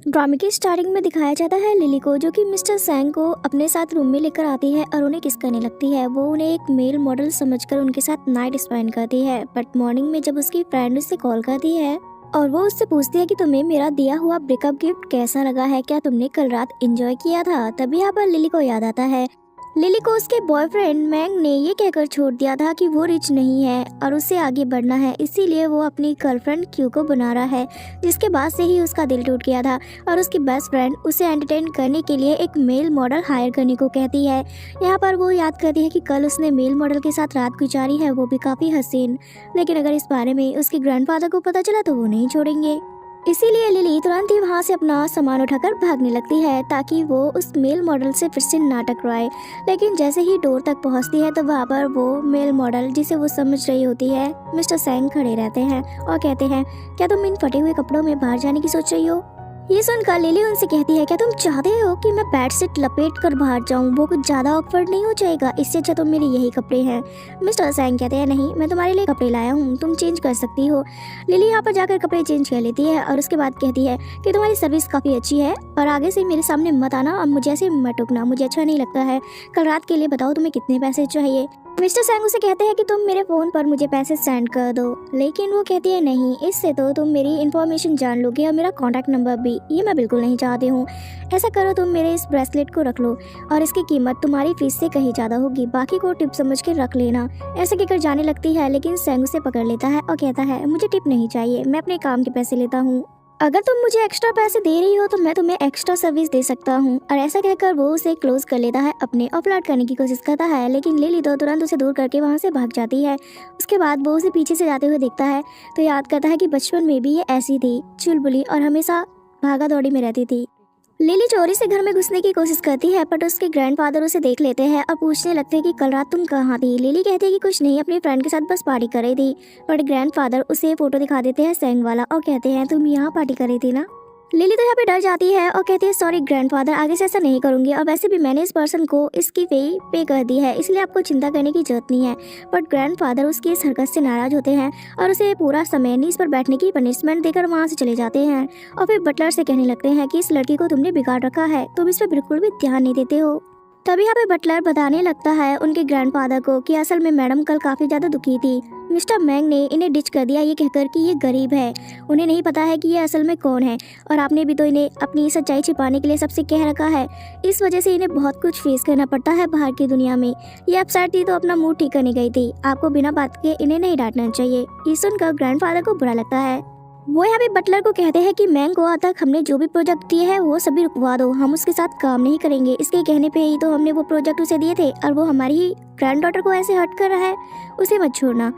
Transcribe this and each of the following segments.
ड्रामे की स्टार्टिंग में दिखाया जाता है लिली को, जो कि मिस्टर सैंग को अपने साथ रूम में लेकर आती है और उन्हें किस करने लगती है। वो उन्हें एक मेल मॉडल समझकर उनके साथ नाइट स्पेंड करती है। बट मॉर्निंग में जब उसकी फ्रेंड उससे कॉल करती है और वो उससे पूछती है कि तुम्हें मेरा दिया हुआ ब्रेकअप गिफ्ट कैसा लगा है, क्या तुमने कल रात एंजॉय किया था, तभी यहाँ पर लिली को याद आता है लिली को उसके बॉयफ्रेंड मैंग ने ये कहकर छोड़ दिया था कि वो रिच नहीं है और उससे आगे बढ़ना है, इसीलिए वो अपनी गर्लफ्रेंड क्यू को बना रहा है, जिसके बाद से ही उसका दिल टूट गया था और उसकी बेस्ट फ्रेंड उसे एंटरटेन करने के लिए एक मेल मॉडल हायर करने को कहती है। यहाँ पर वो याद करती है कि कल उसने मेल मॉडल के साथ रात गुजारी है, वो भी काफ़ी हसीन, लेकिन अगर इस बारे में उसके ग्रैंडफादर को पता चला तो वो नहीं छोड़ेंगे। इसीलिए लिली तुरंत ही वहाँ से अपना सामान उठाकर भागने लगती है ताकि वो उस मेल मॉडल से फिर से ना टकराए। लेकिन जैसे ही डोर तक पहुँचती है तो वहाँ पर वो मेल मॉडल, जिसे वो समझ रही होती है, मिस्टर सैंग खड़े रहते हैं और कहते हैं, क्या तुम इन फटे हुए कपड़ों में बाहर जाने की सोच रही हो? ये सुनकर लिली उनसे कहती है, क्या तुम चाहते हो कि मैं बेड से लपेट कर बाहर जाऊं? वो कुछ ज्यादा ऑकवर्ड नहीं हो जाएगा? इससे अच्छा तो मेरे यही कपड़े हैं। मिस्टर सैंग कहते हैं, नहीं, मैं तुम्हारे लिए कपड़े लाया हूँ, तुम चेंज कर सकती हो। लिली यहाँ पर जाकर कपड़े चेंज कर लेती है और उसके बाद कहती है कि तुम्हारी सर्विस काफ़ी अच्छी है और आगे से मेरे सामने मत आना और मुझे ऐसे मत टोकना, मुझे अच्छा नहीं लगता है। कल रात के लिए बताओ तुम्हें कितने पैसे चाहिए? मिस्टर सैंग उसे कहते हैं कि तुम मेरे फ़ोन पर मुझे पैसे सेंड कर दो, लेकिन वो कहती है, नहीं, इससे तो तुम मेरी इन्फॉर्मेशन जान लोगे और मेरा कॉन्टैक्ट नंबर भी, ये मैं बिल्कुल नहीं चाहती हूँ। ऐसा करो, तुम मेरे इस ब्रेसलेट को रख लो और इसकी कीमत तुम्हारी फीस से कहीं ज़्यादा होगी, बाकी को टिप समझ के रख लेना। ऐसे कहकर जाने लगती है, लेकिन सैंग उसे पकड़ लेता है और कहता है, मुझे टिप नहीं चाहिए, मैं अपने काम के पैसे लेता हूँ। अगर तुम मुझे एक्स्ट्रा पैसे दे रही हो तो मैं तुम्हें एक्स्ट्रा सर्विस दे सकता हूँ। और ऐसा कहकर वो उसे क्लोज कर लेता है अपने और फ्लर्ट करने की कोशिश करता है, लेकिन लिली तो तुरंत उसे दूर करके वहाँ से भाग जाती है। उसके बाद वो उसे पीछे से जाते हुए देखता है तो याद करता है कि बचपन में भी ये ऐसी थी, चुलबुली और हमेशा भागा दौड़ी में रहती थी। लिली चोरी से घर में घुसने की कोशिश करती है, बट उसके ग्रैंडफादर उसे देख लेते हैं और पूछने लगते हैं कि कल रात तुम कहाँ थी? लिली कहती है कि कुछ नहीं, अपनी फ्रेंड के साथ बस पार्टी कर रही थी। बट ग्रैंडफादर उसे फोटो दिखा देते हैं सैंग वाला और कहते हैं, तुम यहाँ पार्टी कर रही थी ना? लिली तो यहाँ पे डर जाती है और कहती है, सॉरी ग्रैंडफादर, आगे से ऐसा नहीं करूंगी और वैसे भी मैंने इस पर्सन को इसकी फी पे कर दी है, इसलिए आपको चिंता करने की जरूरत नहीं है। बट ग्रैंडफादर उसकी इस हरकत से नाराज होते हैं और उसे पूरा समय नीज पर बैठने की पनिशमेंट देकर वहाँ से चले जाते हैं और फिर बटलर से कहने लगते हैं कि इस लड़की को तुमने बिगाड़ रखा है, तुम इस पर बिल्कुल भी ध्यान नहीं देते हो। तभी यहाँ पे बटलर बताने लगता है उनके ग्रैंडफादर को कि असल में मैडम कल काफ़ी ज़्यादा दुखी थी। मिस्टर मैंग ने इन्हें डिच कर दिया ये कहकर कि ये गरीब है, उन्हें नहीं पता है कि ये असल में कौन है, और आपने भी तो इन्हें अपनी सच्चाई छिपाने के लिए सबसे कह रखा है। इस वजह से इन्हें बहुत कुछ फेस करना पड़ता है बाहर की दुनिया में। ये अपसेट थी तो अपना मूड ठीक करने गई थी, आपको बिना बात के इन्हें नहीं डांटना चाहिए। ये सुनकर ग्रैंडफादर को बुरा लगता है। वो यहाँ पे बटलर को कहते हैं कि मैंग को आज तक हमने जो भी प्रोजेक्ट दिए हैं वो सभी रुकवा दो, हम उसके साथ काम नहीं करेंगे। इसके कहने पे ही तो हमने वो प्रोजेक्ट उसे दिए थे और वो हमारी ही ग्रैंड डॉटर को ऐसे हर्ट कर रहा है, उसे मत छोड़ना।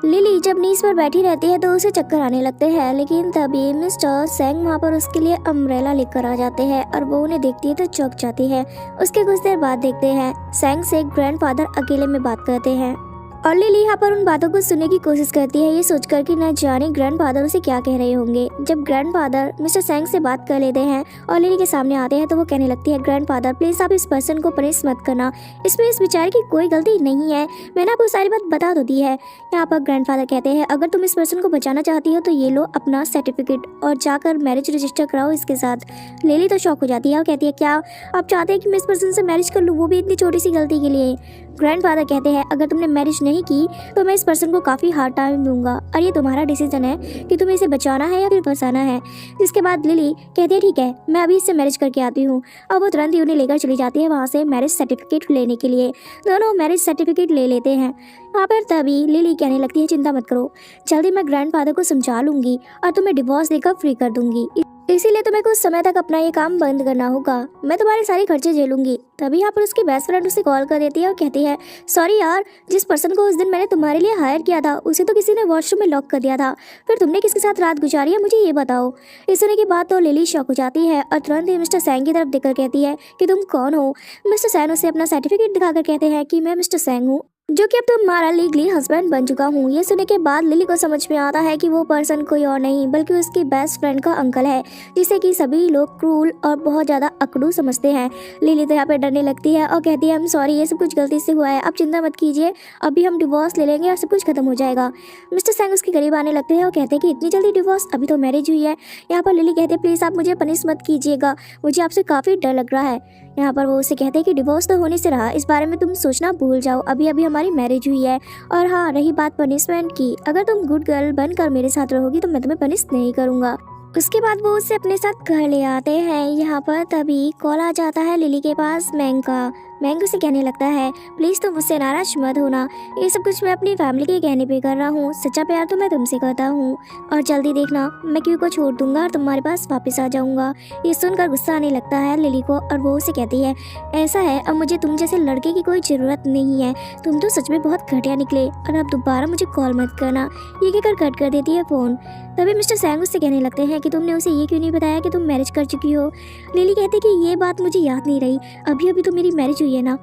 लिली जब नीज पर बैठी रहती है तो उसे चक्कर आने लगते हैं, लेकिन तभी मिस्टर सैंग वहाँ पर उसके लिए अम्ब्रेला लेकर आ जाते हैं और वो उन्हें देखती है तो चौंक जाती है। उसके कुछ देर बाद देखते हैं सैंग से ग्रैंडफादर अकेले में बात करते हैं और लिली यहाँ पर उन बातों को सुनने की कोशिश करती है, ये सोचकर कि न जाने ग्रैंडफादर उसे क्या कह रहे होंगे। जब ग्रैंडफादर मिस्टर सैंग से बात कर लेते हैं और लिली के सामने आते हैं तो वो कहने लगती है, ग्रैंडफादर प्लीज आप इस पर्सन को पनिश मत करना, इसमें इस बेचारे की कोई गलती नहीं है, मैंने आपको सारी बात बता दो दी है। यहाँ पर ग्रैंडफादर कहते हैं, अगर तुम इस पर्सन को बचाना चाहती हो तो ये लो अपना सर्टिफिकेट और जाकर मैरिज रजिस्टर कराओ इसके साथ। लिली तो शॉक हो जाती है और कहती है, क्या आप चाहते हैं कि मैं इस पर्सन से मैरिज कर लूँ, वो भी इतनी छोटी सी गलती के लिए? ग्रैंडफादर कहते हैं, अगर तुमने मैरिज नहीं की तो मैं इस पर्सन को काफ़ी हार्ड टाइम दूंगा और ये तुम्हारा डिसीजन है कि तुम्हें इसे बचाना है या फिर फंसाना है। जिसके बाद लिली कहती है, ठीक है, मैं अभी इससे मैरिज करके आती हूँ। और वो तुरंत ही उन्हें लेकर चली जाती है वहाँ से मैरिज सर्टिफिकेट लेने के लिए। दोनों मैरिज सर्टिफिकेट ले लेते हैं। वहाँ पर तभी लिली कहने लगती है, चिंता मत करो, जल्दी मैं ग्रैंडफादर को समझा लूंगी और तुम्हें डिवोर्स देकर फ्री कर दूंगी, इसीलिए तुम्हें कुछ समय तक अपना ये काम बंद करना होगा, मैं तुम्हारे सारे खर्चे झेलूंगी। तभी यहाँ पर उसकी बेस्ट फ्रेंड उसे कॉल कर देती है और कहती है, सॉरी यार, जिस पर्सन को उस दिन मैंने तुम्हारे लिए हायर किया था उसे तो किसी ने वॉशरूम में लॉक कर दिया था, फिर तुमने किसके साथ रात गुजारी है मुझे ये बताओ। इस सुनने की बात तो लिली शॉक हो जाती है और तुरंत ही मिस्टर सैंग की तरफ देखकर कहती है कि तुम कौन हो। मिस्टर सैंग उसे अपना सर्टिफिकेट दिखाकर कहते हैं कि मैं मिस्टर सैंग हूँ जो कि अब तुम्हारा लीगली हस्बैंड बन चुका हूँ। ये सुनने के बाद लिली को समझ में आता है कि वो पर्सन कोई और नहीं बल्कि उसकी बेस्ट फ्रेंड का अंकल है, जिसे कि सभी लोग क्रूल और बहुत ज़्यादा अकड़ू समझते हैं। लिली तो यहाँ पे डरने लगती है और कहती है आई एम सॉरी, ये सब कुछ गलती से हुआ है, आप चिंता मत कीजिए, अभी हम डिवोर्स ले लेंगे और सब कुछ खत्म हो जाएगा। मिस्टर सैंग उसके करीब आने लगते हैं और कहते हैं कि इतनी जल्दी डिवोर्स, अभी तो मैरिज हुई है। यहाँ पर लिली कहते हैं प्लीज़ आप मुझे पनिश मत कीजिएगा, मुझे आपसे काफ़ी डर लग रहा है। यहाँ पर वो उसे कहते हैं कि डिवोर्स तो होने से रहा, इस बारे में तुम सोचना भूल जाओ, अभी अभी हमारी मैरिज हुई है। और हाँ, रही बात पनिशमेंट की, अगर तुम गुड गर्ल बनकर मेरे साथ रहोगी तो मैं तुम्हें पनिश नहीं करूँगा। उसके बाद वो उसे अपने साथ घर ले आते हैं। यहाँ पर तभी कॉल आ जाता है लिली के पास मैंग का। मैंग उसे कहने लगता है प्लीज़ तुम मुझसे नाराज मत होना, ये सब कुछ मैं अपनी फैमिली के कहने पे कर रहा हूँ, सच्चा प्यार तो मैं तुमसे करता हूँ और जल्दी देखना मैं क्यू को छोड़ दूंगा और तुम्हारे पास वापस आ जाऊंगा। ये सुनकर गुस्सा आने लगता है लिली को और वो उसे कहती है ऐसा है अब मुझे तुम जैसे लड़के की कोई ज़रूरत नहीं है, तुम तो सच में बहुत घटिया निकले और अब दोबारा मुझे कॉल मत करना। ये कहकर कट कर देती है फ़ोन। तभी मिस्टर सैंग उससे कहने लगते हैं कि तुमने उसे ये क्यों नहीं बताया कि तुम मैरिज कर चुकी हो। लिली कहती है कि ये बात मुझे याद नहीं रही, अभी अभी तो मेरी मैरिज हुई है ना।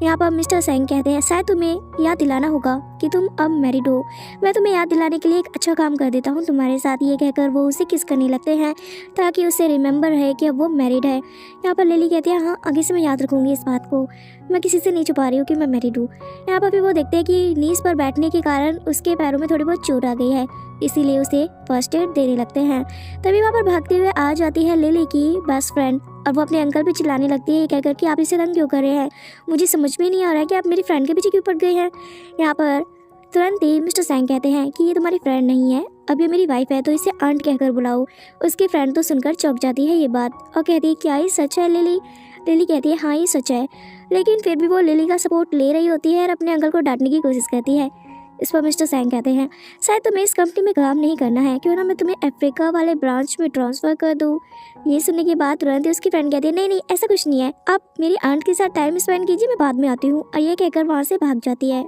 यहाँ पर मिस्टर सैंग कहते हैं शायद तुम्हें याद दिलाना होगा कि तुम अब मैरिड हो, मैं तुम्हें याद दिलाने के लिए एक अच्छा काम कर देता हूँ तुम्हारे साथ। ये कहकर वो उसे किस करने लगते हैं ताकि उसे रिमेंबर है कि अब वो मैरिड है। यहाँ पर लिली कहती है हाँ आगे से मैं याद रखूँगी इस बात को, मैं किसी से नहीं छुपा रही हूँ कि मैं मैरिड हूँ। यहाँ पर फिर वो देखते हैं कि नीज पर बैठने के कारण उसके पैरों में थोड़ी बहुत चोट आ गई है, इसीलिए उसे फर्स्ट एड देने लगते हैं। तभी वहाँ पर भागते हुए आ जाती है लिली की बेस्ट फ्रेंड और वो अपने अंकल पे चिल्लाने लगती है ये कहकर कि आप इसे तंग क्यों कर रहे हैं, मुझे समझ में नहीं आ रहा है कि आप मेरी फ्रेंड के पीछे क्यों पड़ गए हैं। यहाँ पर तुरंत ही मिस्टर सैंग कहते हैं कि ये तुम्हारी फ्रेंड नहीं है, अब ये मेरी वाइफ है तो इसे आंट कहकर बुलाओ। उसकी फ्रेंड तो सुनकर चौंक जाती है ये बात और कहती है क्या ये सच है लिली। लिली कहती है हाँ ये सच है, लेकिन फिर भी वो लिली का सपोर्ट ले रही होती है और अपने अंकल को डांटने की कोशिश करती है। इस पर मिस्टर सैंग कहते हैं शायद तुम्हें इस कंपनी में काम नहीं करना है, क्यों ना मैं तुम्हें अफ्रीका वाले ब्रांच में ट्रांसफ़र कर दूँ। ये सुनने के बाद तुरंत ही उसकी फ्रेंड कहती है नहीं नहीं ऐसा कुछ नहीं है, आप मेरी आंट के साथ टाइम स्पेंड कीजिए, मैं बाद में आती हूँ। और ये कहकर वहाँ से भाग जाती है।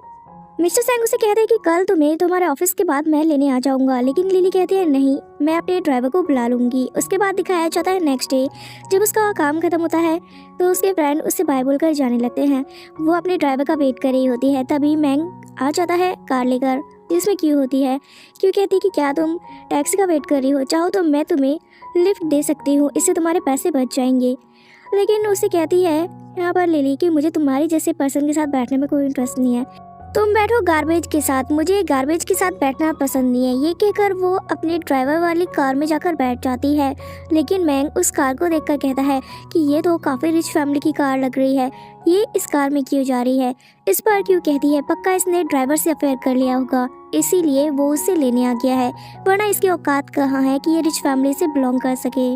मिस्टर सैंग उसे कहते हैं कि कल तुम्हें तुम्हारे ऑफिस के बाद मैं लेने आ जाऊंगा, लेकिन लिली कहती है नहीं मैं अपने ड्राइवर को बुला लूंगी। उसके बाद दिखाया जाता है नेक्स्ट डे, जब उसका काम खत्म होता है तो उसके फ्रेंड उससे बाय बोलकर जाने लगते हैं। वो अपने ड्राइवर का वेट कर रही होती है, तभी मैंग आ जाता है कार लेकर, जिसमें क्यों होती है। क्यों कहती कि क्या तुम टैक्सी का वेट कर रही हो, चाहो तो मैं तुम्हें लिफ्ट दे सकती हूँ, इससे तुम्हारे पैसे बच जाएंगे। लेकिन उसे कहती है यहाँ पर लिली कि मुझे तुम्हारी जैसे पर्सन के साथ बैठने में कोई इंटरेस्ट नहीं है, तुम बैठो गार्बेज के साथ, मुझे गार्बेज के साथ बैठना पसंद नहीं है। ये कहकर वो अपने ड्राइवर वाली कार में जाकर बैठ जाती है, लेकिन मैंग उस कार को देखकर कहता है कि ये तो काफ़ी रिच फैमिली की कार लग रही है, ये इस कार में क्यों जा रही है। इस पर क्यों कहती है पक्का इसने ड्राइवर से अफेयर कर लिया होगा, इसीलिए वो उसे लेने आ गया है, वरना इसकी औकात कहाँ है कि ये रिच फैमिली से बिलोंग कर सके।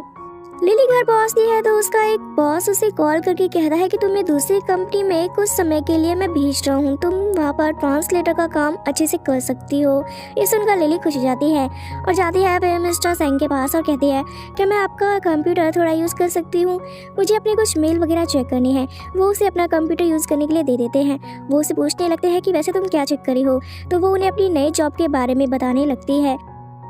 लिली घर पहुंचती है तो उसका एक बॉस उसे कॉल करके कहता है कि तुम्हें दूसरी कंपनी में कुछ समय के लिए मैं भेज रहा हूँ, तुम वहाँ पर ट्रांसलेटर का काम अच्छे से कर सकती हो। ये सुनकर लिली खुश हो जाती है और जाती है फिर मिस्टर सैंग के पास और कहती है कि मैं आपका कंप्यूटर थोड़ा यूज़ कर सकती हूँ, मुझे अपने कुछ मेल वगैरह चेक करनी है। वो उसे अपना कंप्यूटर यूज़ करने के लिए दे देते हैं। वो उसे पूछने लगते हैं कि वैसे तुम क्या चेक करी हो, तो वो उन्हें अपनी नई जॉब के बारे में बताने लगती है।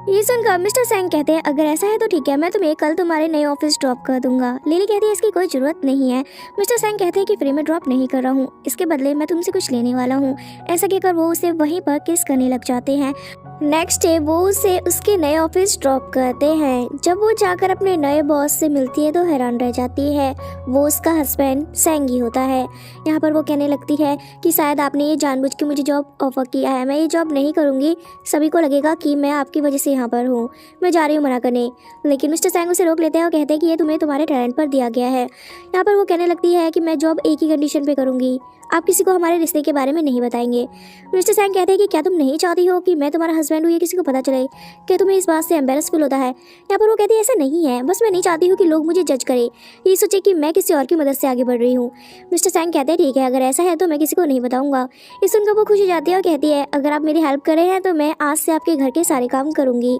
ये सुनकर मिस्टर सैंग कहते हैं अगर ऐसा है तो ठीक है, मैं तुम्हें कल तुम्हारे नए ऑफिस ड्रॉप कर दूंगा। लिली कहती है इसकी कोई ज़रूरत नहीं है। मिस्टर सैंग कहते हैं कि फ्री में ड्रॉप नहीं कर रहा हूँ, इसके बदले मैं तुमसे कुछ लेने वाला हूँ। ऐसा कहकर वो उसे वहीं पर किस करने लग जाते हैं। नेक्स्ट डे वो उसे उसके नए ऑफिस ड्रॉप करते हैं। जब वो जाकर अपने नए बॉस से मिलती है तो हैरान रह जाती है, वो उसका हस्बैंड सैंग ही होता है। यहाँ पर वो कहने लगती है कि शायद आपने ये जानबूझ के मुझे जॉब ऑफर किया है, मैं ये जॉब नहीं करूँगी, सभी को लगेगा कि मैं आपकी वजह से यहाँ पर हूँ, मैं जा रही हूँ मना करने। लेकिन मिस्टर सैंग उसे रोक लेते हैं और कहते हैं कि ये तुम्हें तुम्हारे टैलेंट पर दिया गया है। यहाँ पर वो कहने लगती है कि मैं जॉब एक ही कंडीशन पे करूँगी, आप किसी को हमारे रिश्ते के बारे में नहीं बताएंगे। मिस्टर सैंग कहते हैं कि क्या तुम नहीं चाहती हो कि मैं तुम्हारा हस्बैंड हूँ ये किसी को पता चले, क्या तुम्हें इस बात से एम्बेरस फील होता है। यहाँ पर वो कहती है ऐसा नहीं है, बस मैं नहीं चाहती हूँ कि लोग मुझे जज करें, ये सोचे कि मैं किसी और की मदद से आगे बढ़ रही हूँ। मिस्टर सैंग कहते हैं ठीक है, अगर ऐसा है तो मैं किसी को नहीं बताऊँगा। ये सुनकर वो खुश हो जाती है और कहती है अगर आप मेरी हेल्प कर रहे हैं तो मैं आज से आपके घर के सारे काम करूँगी।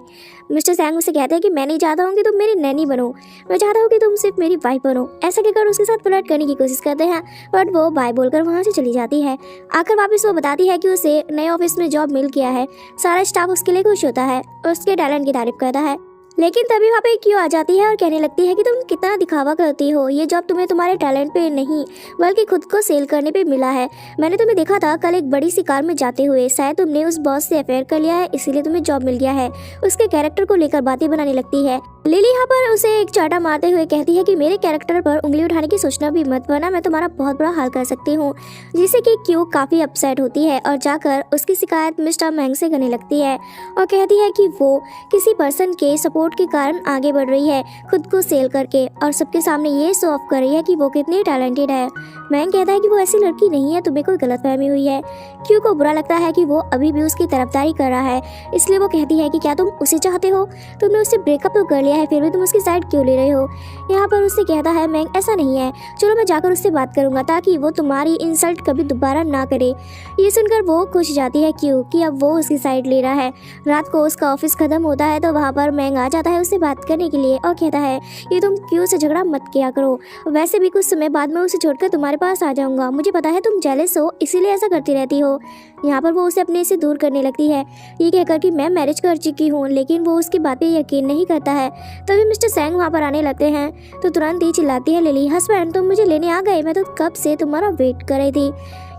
मिस्टर सैंग उसे कहते हैं कि मैं नहीं चाहता हूँ कि तुम मेरी नैनी बनो, मैं चाहता हूँ कि तुम सिर्फ मेरी वाइफ बनो। ऐसा कहकर उसके साथ फ्लर्ट करने की कोशिश करते हैं, बट वो बाय बोलकर वहाँ से चली जाती है। आकर वापस वो बताती है कि उसे नए ऑफिस में जॉब मिल गया है, सारा स्टाफ उसके लिए खुश होता है और उसके टैलेंट की तारीफ करता है। लेकिन तभी वहाँ पे क्यों आ जाती है और कहने लगती है कि तुम कितना दिखावा करती हो, ये जॉब तुम्हें तुम्हारे टैलेंट पे नहीं बल्कि खुद को सेल करने पे मिला है। मैंने तुम्हें देखा था कल एक बड़ी सी कार में जाते हुए, शायद तुमने उस बॉस से अफेयर कर लिया है इसीलिए तुम्हें जॉब मिल गया है। उसके कैरेक्टर को लेकर बातें बनाने लगती है। लिली यहाँ पर उसे एक चाटा मारते हुए कहती है कि मेरे कैरेक्टर पर उंगली उठाने की सोचना भी मत, वरना मैं तुम्हारा बहुत बड़ा हाल कर सकती हूँ। जिससे कि क्यू काफी अपसेट होती है और जाकर उसकी शिकायत मिस्टर मैंग से करने लगती है और कहती है कि वो किसी पर्सन के सपोर्ट के कारण आगे बढ़ रही है, खुद को सेल करके, और सबके सामने ये शो ऑफ कर रही है कि वो कितनी टैलेंटेड है। मैंग कहता है कि वो ऐसी लड़की नहीं है, तुम्हें कोई गलतफहमी हुई है। क्यू को बुरा लगता है कि वो अभी भी उसकी तरफदारी कर रहा है, इसलिए वो कहती है कि क्या तुम उसे चाहते हो? तुमने उससे ब्रेकअप तो कर लिया है, फिर भी तुम उसकी साइड क्यों ले रहे हो? यहाँ पर उससे कहता है मैंग ऐसा नहीं है, चलो मैं जाकर उससे बात करूंगा ताकि वो तुम्हारी इंसल्ट कभी दोबारा ना करे। ये सुनकर वो खुश जाती है क्यू कि अब वो उसकी साइड ले रहा है। रात को उसका ऑफिस खत्म होता है तो वहाँ पर मैंग आ जाता है उससे बात करने के लिए और कहता है कि तुम क्यू से झगड़ा मत किया करो, वैसे भी कुछ समय बाद मैं उसे छोड़कर तुम्हारे पास आ जाऊंगा। मुझे पता है तुम जेलस हो इसीलिए ऐसा करती रहती हो। यहाँ पर वो उसे अपने से दूर करने लगती है, ये कहकर कि मैं मैरिज कर चुकी हूँ, लेकिन वो उसकी बात पे यकीन नहीं करता है। तभी मिस्टर सैंग वहाँ पर आने लगते हैं तो तुरंत ही चिल्लाती है लिली, हस्बैंड तुम मुझे लेने आ गए, मैं तो कब से तुम्हारा वेट कर रही थी।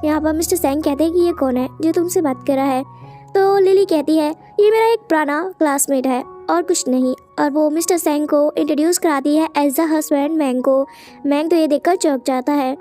यहाँ पर मिस्टर सैंग कहते हैं कि ये कौन है जो तुमसे बात कर रहा है? तो लिली कहती है ये मेरा एक पुराना क्लासमेट है और कुछ नहीं, और वो मिस्टर सैंग को इंट्रोड्यूस कराती है एज द हस्बैंड मैंग को। मैंग तो ये देखकर चौंक जाता है।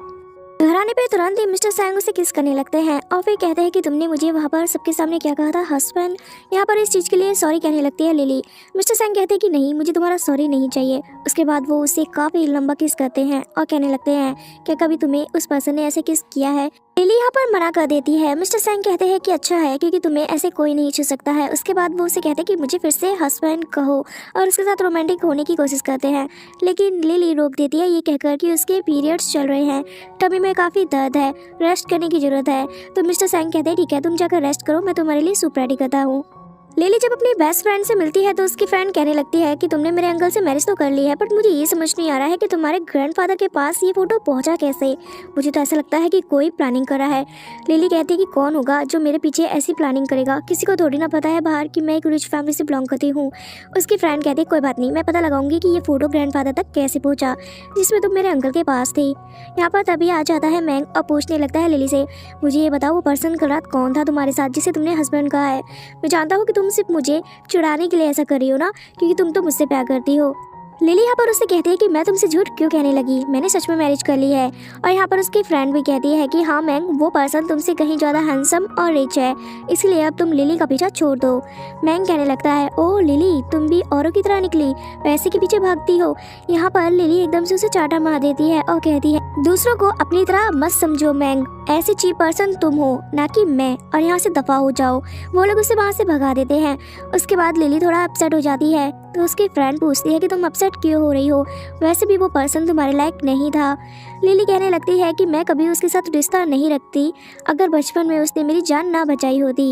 घर आने पे तुरंत ही मिस्टर सैंग उसे किस करने लगते हैं और फिर कहते हैं कि तुमने मुझे वहाँ पर सबके सामने क्या कहा था हस्बैंड। यहाँ पर इस चीज़ के लिए सॉरी कहने लगती है लिली। मिस्टर सैंग कहते हैं कि नहीं, मुझे तुम्हारा सॉरी नहीं चाहिए। उसके बाद वो उससे काफ़ी लंबा किस करते हैं और कहने लगते हैं क्या कभी तुम्हें उस पर्सन ने ऐसे किस किया है? लिली यहाँ पर मना कर देती है। मिस्टर सैंग कहते हैं कि अच्छा है क्योंकि तुम्हें ऐसे कोई नहीं छू सकता है। उसके बाद वो उसे कहते हैं कि मुझे फिर से हस्बैंड कहो और उसके साथ रोमांटिक होने की कोशिश करते हैं, लेकिन लिली रोक देती है ये कहकर कि उसके पीरियड्स चल रहे हैं, टमी में काफ़ी दर्द है, रेस्ट करने की ज़रूरत है। तो मिस्टर सैंग कहते हैं ठीक है तुम जाकर रेस्ट करो, मैं तुम्हारे लिए सूप रेडी करता हूँ। लिली जब अपनी बेस्ट फ्रेंड से मिलती है तो उसकी फ्रेंड कहने लगती है कि तुमने मेरे अंकल से मैरिज तो कर ली है, बट मुझे ये समझ नहीं आ रहा है कि तुम्हारे ग्रैंडफादर के पास ये फोटो पहुंचा कैसे। मुझे तो ऐसा लगता है कि कोई प्लानिंग कर रहा है। लिली कहती है कि कौन होगा जो मेरे पीछे ऐसी प्लानिंग करेगा, किसी को थोड़ी ना पता है बाहर कि मैं एक रिच फैमिली से बिलोंग करती हूँ। उसकी फ्रेंड कहती है कोई बात नहीं, मैं पता लगाऊंगी कि ये फोटो ग्रैंडफादर तक कैसे पहुँचा जिसमें तुम मेरे अंकल के पास थी। यहाँ पर तभी आ जाता है मैंग और पूछने लगता है लिली से, मुझे ये बताओ वो पर्सन कल रात कौन था तुम्हारे साथ जिसे तुमने हस्बैंड कहा है? मैं जानता हूँ कि तुम सिर्फ मुझे चुराने के लिए ऐसा कर रही हो ना, क्योंकि तुम तो मुझसे प्यार करती हो। लिली यहाँ पर उससे कहती है कि मैं तुमसे झूठ क्यों कहने लगी, मैंने सच में मैरिज कर ली है। और यहाँ पर उसकी फ्रेंड भी कहती है कि हाँ मैंग, वो पर्सन तुमसे कहीं ज़्यादा हैंडसम और रिच है, इसलिए अब तुम लिली का पीछा छोड़ दो। मैंग कहने लगता है ओ लिली, तुम भी औरों की तरह निकली, पैसे के पीछे भागती हो। यहाँ पर लिली एकदम से उसे चाटा मार देती है और कहती है दूसरों को अपनी तरह मत समझो मैंग, ऐसे चीप पर्सन तुम हो ना कि मैं, और यहाँ से दफा हो जाओ। वो लोग उसे वहाँ से भगा देते हैं। उसके बाद लिली थोड़ा अपसेट हो जाती है तो उसकी फ्रेंड पूछती है कि तुम अपसेट क्यों हो रही हो, वैसे भी वो पर्सन तुम्हारे लायक नहीं था। लिली कहने लगती है कि मैं कभी उसके साथ रिश्ता नहीं रखती, अगर बचपन में उसने मेरी जान ना बचाई होती।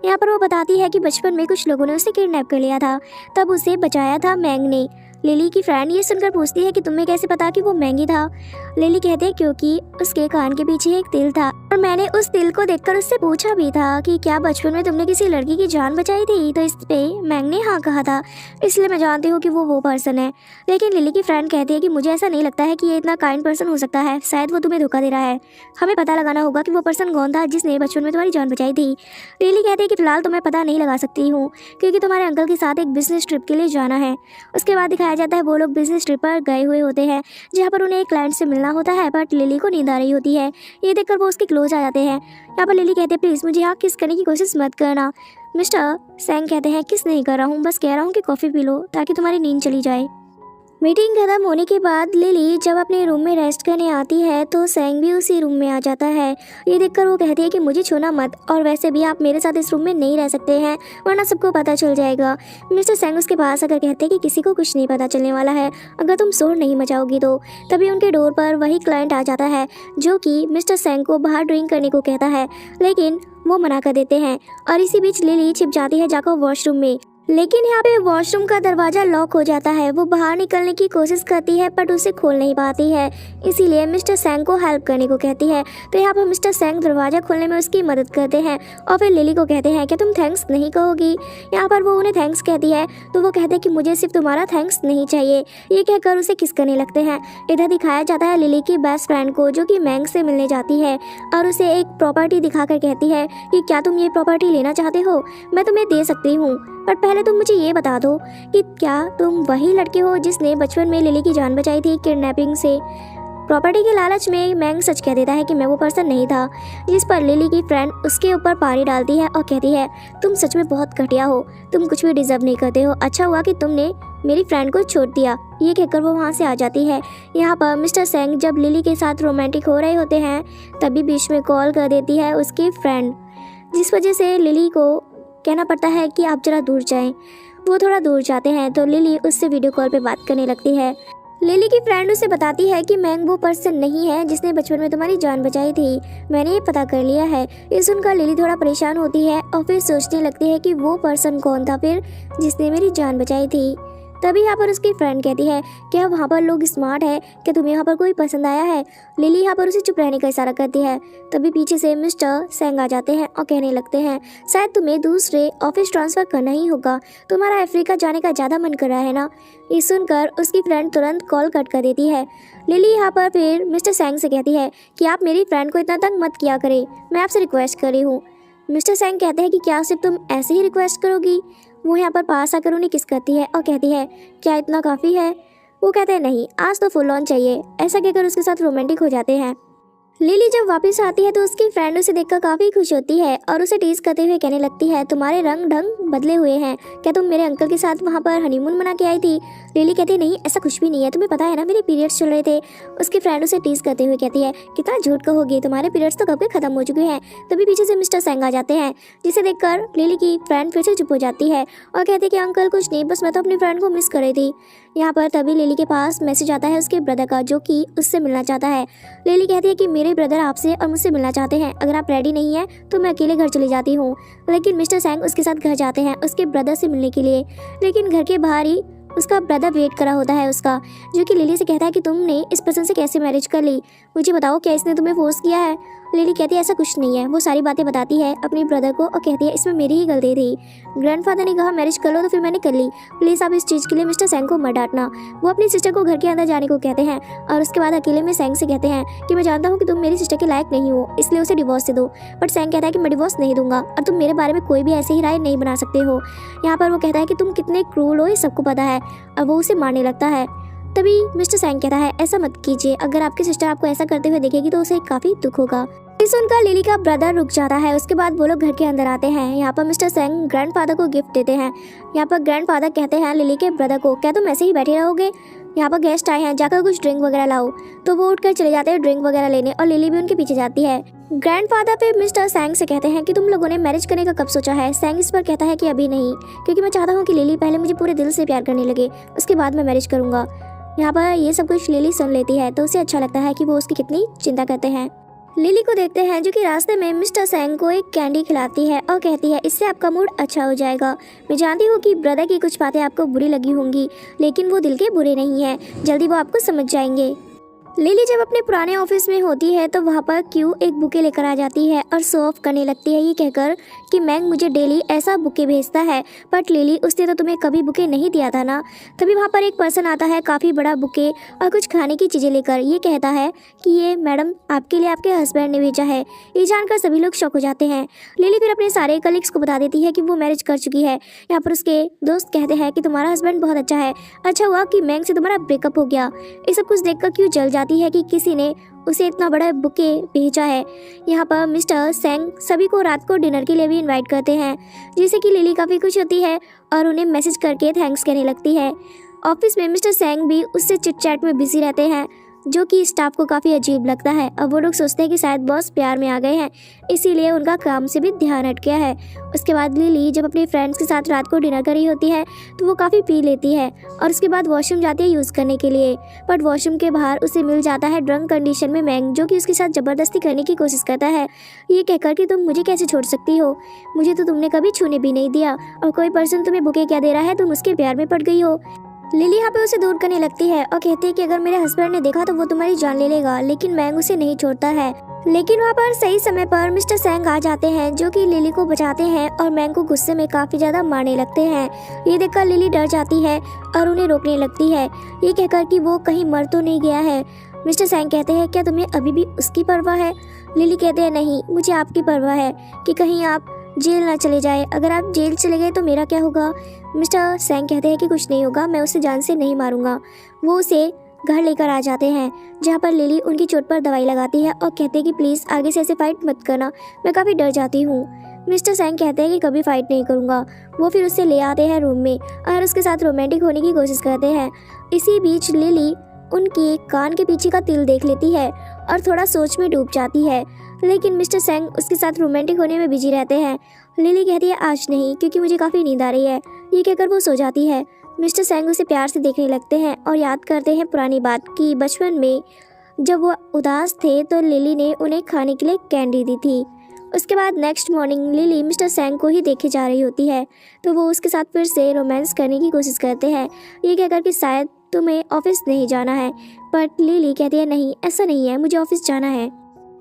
यहाँ पर वो बताती है कि बचपन में कुछ लोगों ने उसे किडनैप कर लिया था, तब उसे बचाया था मैंग ने। लिली की फ्रेंड ये सुनकर पूछती है कि तुम्हें कैसे पता कि वो महंगी था? लिली कहते हैं क्योंकि उसके कान के पीछे एक तिल था और मैंने उस तिल को देखकर उससे पूछा भी था कि क्या बचपन में तुमने किसी लड़की की जान बचाई थी, तो इस पे मैंग ने हाँ कहा था, इसलिए मैं जानती हूँ कि वो पर्सन है। लेकिन लिली की फ्रेंड कहती है कि मुझे ऐसा नहीं लगता है कि ये इतना काइंड पर्सन हो सकता है, शायद वो तुम्हें धोखा दे रहा है। हमें पता लगाना होगा कि वो पर्सन कौन था जिसने बचपन में तुम्हारी जान बचाई थी। लिली कहती है कि फिलहाल तो मैं पता नहीं लगा सकती हूँ क्योंकि तुम्हारे अंकल के साथ एक बिजनेस ट्रिप के लिए जाना है। उसके बाद दिखाया जाता है वो लोग बिजनेस ट्रिप पर गए हुए होते हैं जहाँ पर उन्हें एक क्लाइंट से मिलना होता है, बट लिली को नींद आ रही होती है। ये देखकर वो उसके क्लोज आ जाते हैं। यहाँ पर लिली कहते हैं प्लीज़ मुझे यहाँ किस करने की कोशिश मत करना। मिस्टर सैंग कहते हैं किस नहीं कर रहा हूँ, बस कह रहा हूँ कि कॉफ़ी पी लो ताकि तुम्हारी नींद चली जाए। मीटिंग खत्म होने के बाद लिली जब अपने रूम में रेस्ट करने आती है तो सैंग भी उसी रूम में आ जाता है। ये देखकर वो कहती है कि मुझे छूना मत, और वैसे भी आप मेरे साथ इस रूम में नहीं रह सकते हैं वरना सबको पता चल जाएगा। मिस्टर सैंग उसके पास आकर कहते हैं कि किसी को कुछ नहीं पता चलने वाला है अगर तुम शोर नहीं मचाओगी तो। तभी उनके डोर पर वही क्लाइंट आ जाता है जो कि मिस्टर सैंग को बाहर ड्रिंक करने को कहता है, लेकिन वो मना कर देते हैं। और इसी बीच लिली छिप जाती है जाकर वॉशरूम में। लेकिन यहाँ पे वॉशरूम का दरवाजा लॉक हो जाता है। वो बाहर निकलने की कोशिश करती है बट उसे खोल नहीं पाती है, इसीलिए मिस्टर सैंग को हेल्प करने को कहती है। तो यहाँ पर मिस्टर सैंग दरवाजा खोलने में उसकी मदद करते हैं और फिर लिली को कहते हैं कि तुम थैंक्स नहीं कहोगी। यहाँ पर वो उन्हें थैंक्स कहती है तो वो कहते हैं कि मुझे सिर्फ तुम्हारा थैंक्स नहीं चाहिए। ये कहकर उसे किस करने लगते हैं। इधर दिखाया जाता है लिली की बेस्ट फ्रेंड को जो कि मैंग से मिलने जाती है और उसे एक प्रॉपर्टी दिखाकर कहती है कि क्या तुम ये प्रॉपर्टी लेना चाहते हो, मैं तुम्हें दे सकती हूँ, पर पहले तुम मुझे ये बता दो कि क्या तुम वही लड़के हो जिसने बचपन में लिली की जान बचाई थी किडनैपिंग से। प्रॉपर्टी के लालच में मैंग सच कह देता है कि मैं वो पर्सन नहीं था, जिस पर लिली की फ्रेंड उसके ऊपर पानी डालती है और कहती है तुम सच में बहुत घटिया हो, तुम कुछ भी डिजर्व नहीं करते हो, अच्छा हुआ कि तुमने मेरी फ्रेंड को छोड़ दिया। ये कहकर वो वहाँ से आ जाती है। यहाँ पर मिस्टर सैंग जब लिली के साथ रोमांटिक हो रहे होते हैं तभी बीच में कॉल कर देती है उसकी फ्रेंड, जिस वजह से लिली को कहना पड़ता है कि आप जरा दूर जाएं। वो थोड़ा दूर जाते हैं तो लिली उससे वीडियो कॉल पे बात करने लगती है। लिली की फ्रेंड उसे बताती है कि मैंग वो पर्सन नहीं है जिसने बचपन में तुम्हारी जान बचाई थी, मैंने ये पता कर लिया है। ये सुनकर लिली थोड़ा परेशान होती है और फिर सोचने लगती है कि वो पर्सन कौन था फिर जिसने मेरी जान बचाई थी। तभी यहाँ पर उसकी फ्रेंड कहती है क्या वहाँ पर लोग स्मार्ट है, क्या तुम्हें यहाँ पर कोई पसंद आया है। लिली यहाँ पर उसे चुप रहने का इशारा करती है। तभी पीछे से मिस्टर सैंग आ जाते हैं और कहने लगते हैं शायद तुम्हें दूसरे ऑफिस ट्रांसफ़र करना ही होगा, तुम्हारा अफ्रीका जाने का ज़्यादा मन कर रहा है ना। ये सुनकर उसकी फ्रेंड तुरंत कॉल कट कर देती है। लिली यहाँ पर फिर मिस्टर सैंग से कहती है कि आप मेरी फ्रेंड को इतना तंग मत किया करें, मैं आपसे रिक्वेस्ट कर रही हूँ। मिस्टर सैंग कहते हैं कि क्या सिर्फ तुम ऐसे ही रिक्वेस्ट करोगी। वो यहाँ पर पास आकर उन्हें किस करती है और कहती है क्या इतना काफ़ी है। वो कहते हैं नहीं, आज तो फुल ऑन चाहिए। ऐसा कहकर उसके साथ रोमांटिक हो जाते हैं। लिली जब वापस आती है तो उसकी फ्रेंड उसे देखकर काफ़ी खुश होती है और उसे टीज करते हुए कहने लगती है तुम्हारे रंग ढंग बदले हुए हैं, क्या तुम मेरे अंकल के साथ वहाँ पर हनीमून मना के आई थी। लिली कहती है नहीं ऐसा कुछ भी नहीं है, तुम्हें पता है ना मेरे पीरियड्स चल रहे थे। उसकी फ्रेंड उसे टीज करते हुए कहती है कितना झूठ कहोगी, तुम्हारे पीरियड्स तो कब के खत्म हो चुके हैं। तभी पीछे से मिस्टर सैंग आ जाते हैं, जिसे देखकर लिली की फ्रेंड फिर से चुप हो जाती है और कहती है कि अंकल कुछ नहीं, बस मैं तो अपनी फ्रेंड को मिस कर रही थी। यहाँ पर तभी लिली के पास मैसेज आता है उसके ब्रदर का जो कि उससे मिलना चाहता है। लिली कहती है कि मेरे ब्रदर आपसे और मुझसे मिलना चाहते हैं, अगर आप रेडी नहीं हैं तो मैं अकेले घर चली जाती हूँ। लेकिन मिस्टर सैंग उसके साथ घर जाते हैं उसके ब्रदर से मिलने के लिए, लेकिन घर के बाहर ही उसका ब्रदर वेट करा होता है उसका, जो कि लिली से कहता है कि तुमने इस पर्सन से कैसे मैरिज कर ली, मुझे बताओ क्या इसने तुम्हें फोर्स किया है। लिली कहती है ऐसा कुछ नहीं है। वो सारी बातें बताती है अपने ब्रदर को और कहती है इसमें मेरी ही गलती थी, ग्रैंडफादर ने कहा मैरिज कर लो तो फिर मैंने कर ली, प्लीज़ आप इस चीज़ के लिए मिस्टर सैंग को मत डांटना। वो अपनी सिस्टर को घर के अंदर जाने को कहते हैं और उसके बाद अकेले में सैंग से कहते हैं कि मैं जानता हूँ कि तुम मेरी सिस्टर के लायक नहीं हो, इसलिए उसे डिवोर्स दे दो। बट सैंग कहता है कि मैं डिवोर्स नहीं दूंगा और तुम मेरे बारे में कोई भी ऐसी ही राय नहीं बना सकते हो। यहाँ पर वो कहता है कि तुम कितने क्रूल हो ये सबको पता है, और वो उसे मारने लगता है। तभी मिस्टर सैंग कहता है ऐसा मत कीजिए, अगर आपकी सिस्टर आपको ऐसा करते हुए देखेगी तो उसे काफ़ी दुख होगा। इस सुनकर लिली का ब्रदर रुक जाता है। उसके बाद वो लोग घर के अंदर आते हैं। यहाँ पर मिस्टर सैंग ग्रैंडफादर को गिफ्ट देते हैं। यहाँ पर ग्रैंडफादर कहते हैं लिली के ब्रदर को क्या तुम ऐसे ही बैठे रहोगे, यहाँ पर गेस्ट आए हैं, जाकर कुछ ड्रिंक वगैरह लाओ। तो वो उठकर चले जाते हैं ड्रिंक वगैरह लेने और लिली भी उनके पीछे जाती है। ग्रैंडफादर फिर मिस्टर सैंग से कहते हैं कि तुम लोगों ने मैरिज करने का कब सोचा है। सैंग इस पर कहता है कि अभी नहीं, क्योंकि मैं चाहता हूँ कि लिली पहले मुझे पूरे दिल से प्यार करने लगे, उसके बाद मैं मैरिज करूँगा। यहाँ पर ये सब कुछ लिली सुन लेती है तो उसे अच्छा लगता है कि वो उसकी कितनी चिंता करते हैं। लिली को देखते हैं जो कि रास्ते में मिस्टर सैंग को एक कैंडी खिलाती है और कहती है इससे आपका मूड अच्छा हो जाएगा। मैं जानती हूँ कि ब्रदर की कुछ बातें आपको बुरी लगी होंगी, लेकिन वो दिल के बुरे नहीं हैं, जल्दी वो आपको समझ जाएंगे। लिली जब अपने पुराने ऑफिस में होती है तो वहाँ पर क्यू एक बुके लेकर आ जाती है और शो ऑफ करने लगती है ये कहकर कि मैंग मुझे डेली ऐसा बुके भेजता है, बट लिली उसने तो तुम्हें कभी बुके नहीं दिया था ना। तभी वहाँ पर एक पर्सन आता है काफ़ी बड़ा बुके और कुछ खाने की चीज़ें लेकर। ये कहता है कि ये मैडम आपके लिए आपके हस्बैंड ने भेजा है। ये जानकर सभी लोग शॉक हो जाते हैं। लिली फिर अपने सारे कलीग्स को बता देती है कि वो मैरिज कर चुकी है। यहाँ पर उसके दोस्त कहते हैं कि तुम्हारा हस्बैंड बहुत अच्छा है, अच्छा हुआ कि मैंग से तुम्हारा ब्रेकअप हो गया। ये सब कुछ देखकर क्यों जल जाती है कि किसी ने उसे इतना बड़ा बुके भेजा है। यहाँ पर मिस्टर सैंग सभी को रात को डिनर के लिए भी इनवाइट करते हैं, जिससे कि लिली काफ़ी खुश होती है और उन्हें मैसेज करके थैंक्स कहने लगती है। ऑफिस में मिस्टर सैंग भी उससे चिट चैट में बिजी रहते हैं। जो कि स्टाफ को काफ़ी अजीब लगता है। अब वो लोग सोचते हैं कि शायद बॉस प्यार में आ गए हैं, इसीलिए उनका काम से भी ध्यान हट गया है। उसके बाद लिली जब अपने फ्रेंड्स के साथ रात को डिनर कर रही होती है तो वो काफ़ी पी लेती है और उसके बाद वॉशरूम जाती है यूज़ करने के लिए। बट वॉशरूम के बाहर उसे मिल जाता है ड्रंक कंडीशन में मैंग, जो कि उसके साथ ज़बरदस्ती करने की कोशिश करता है, ये कहकर कि तुम मुझे कैसे छोड़ सकती हो, मुझे तो तुमने कभी छूने भी नहीं दिया और कोई पर्सन तुम्हें बुके क्या दे रहा है, तुम उसके प्यार में पड़ गई हो। लिली यहाँ पे उसे दूर करने लगती है और कहती है कि अगर मेरे हस्बैंड ने देखा तो वो तुम्हारी जान ले लेगा, लेकिन मैंग उसे नहीं छोड़ता है। लेकिन वहाँ पर सही समय पर मिस्टर सैंग आ जाते हैं, जो कि लिली को बचाते हैं और मैंग को गुस्से में काफ़ी ज़्यादा मारने लगते हैं। ये देखकर लिली डर जाती है और उन्हें रोकने लगती है, ये कहकर कि वो कहीं मर तो नहीं गया है। मिस्टर सैंग कहते हैं क्या तुम्हें अभी भी उसकी परवाह है? लिली कहते हैं नहीं, मुझे आपकी परवाह है कि कहीं आप जेल ना चले जाए, अगर आप जेल चले गए तो मेरा क्या होगा? मिस्टर सैंग कहते हैं कि कुछ नहीं होगा, मैं उसे जान से नहीं मारूंगा। वो उसे घर लेकर आ जाते हैं, जहाँ पर लिली उनकी चोट पर दवाई लगाती है और कहते हैं कि प्लीज़ आगे से ऐसे फाइट मत करना, मैं काफ़ी डर जाती हूँ। मिस्टर सैंग कहते हैं कि कभी फाइट नहीं करूँगा। वो फिर उसे ले आते हैं रूम में और उसके साथ रोमांटिक होने की कोशिश करते हैं। इसी बीच लिली उनके कान के पीछे का तिल देख लेती है और थोड़ा सोच में डूब जाती है, लेकिन मिस्टर सैंग उसके साथ रोमांटिक होने में बिजी रहते हैं। लिली कहती है आज नहीं, क्योंकि मुझे काफ़ी नींद आ रही है, ये कहकर वो सो जाती है। मिस्टर सैंग उसे प्यार से देखने लगते हैं और याद करते हैं पुरानी बात कि बचपन में जब वो उदास थे तो लिली ने उन्हें खाने के लिए कैंडी दी थी। उसके बाद नेक्स्ट मॉर्निंग लिली मिस्टर सैंग को ही देखे जा रही होती है, तो वो उसके साथ फिर से रोमांस करने की कोशिश करते हैं, ये कहकर कि शायद तुम्हें ऑफिस नहीं जाना है। बट लिली कहती है नहीं, ऐसा नहीं है, मुझे ऑफिस जाना है।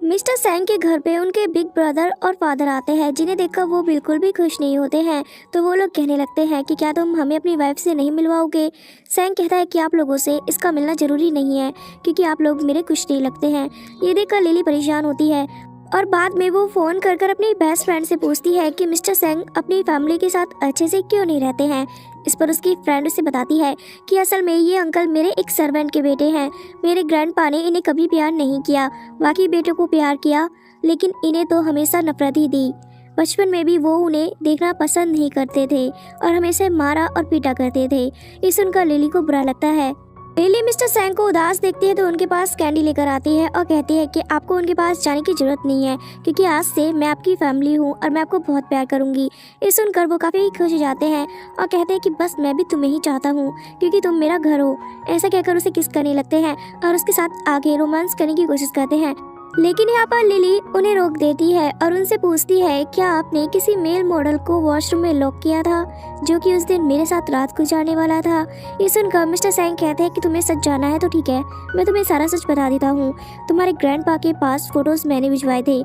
मिस्टर सैंग के घर पे उनके बिग ब्रदर और फादर आते हैं, जिन्हें देखकर वो बिल्कुल भी खुश नहीं होते हैं। तो वो लोग कहने लगते हैं कि क्या तुम हमें अपनी वाइफ से नहीं मिलवाओगे? सैंग कहता है कि आप लोगों से इसका मिलना ज़रूरी नहीं है, क्योंकि आप लोग मेरे कुछ नहीं लगते हैं। ये देखकर लिली परेशान होती है और बाद में वो फ़ोन कर अपनी बेस्ट फ्रेंड से पूछती है कि मिस्टर सैंग अपनी फैमिली के साथ अच्छे से क्यों नहीं रहते हैं। इस पर उसकी फ्रेंड उसे बताती है कि असल में ये अंकल मेरे एक सर्वेंट के बेटे हैं, मेरे ग्रैंडपा ने इन्हें कभी प्यार नहीं किया, बाकी बेटों को प्यार किया, लेकिन इन्हें तो हमेशा नफरत ही दी। बचपन में भी वो उन्हें देखना पसंद नहीं करते थे और हमेशा मारा और पीटा करते थे। ये सुनकर लिली को बुरा लगता है। लिली मिस्टर सैंग को उदास देखती है तो उनके पास कैंडी लेकर आती है और कहती है कि आपको उनके पास जाने की जरूरत नहीं है, क्योंकि आज से मैं आपकी फैमिली हूँ और मैं आपको बहुत प्यार करूँगी। ये सुनकर वो काफ़ी खुश हो जाते हैं और कहते हैं कि बस मैं भी तुम्हें ही चाहता हूँ, क्योंकि तुम मेरा घर हो। ऐसा कहकर उसे किस करने लगते हैं और उसके साथ आगे रोमांस करने की कोशिश करते हैं, लेकिन यहाँ पर लिली उन्हें रोक देती है और उनसे पूछती है क्या आपने किसी मेल मॉडल को वॉशरूम में लॉक किया था, जो कि उस दिन मेरे साथ रात गुजारने वाला था? ये सुनकर मिस्टर सैंग कहते हैं कि तुम्हें सच जानना है तो ठीक है, मैं तुम्हें सारा सच बता देता हूँ। तुम्हारे ग्रैंडपा के पास फोटोज मैंने भिजवाए थे,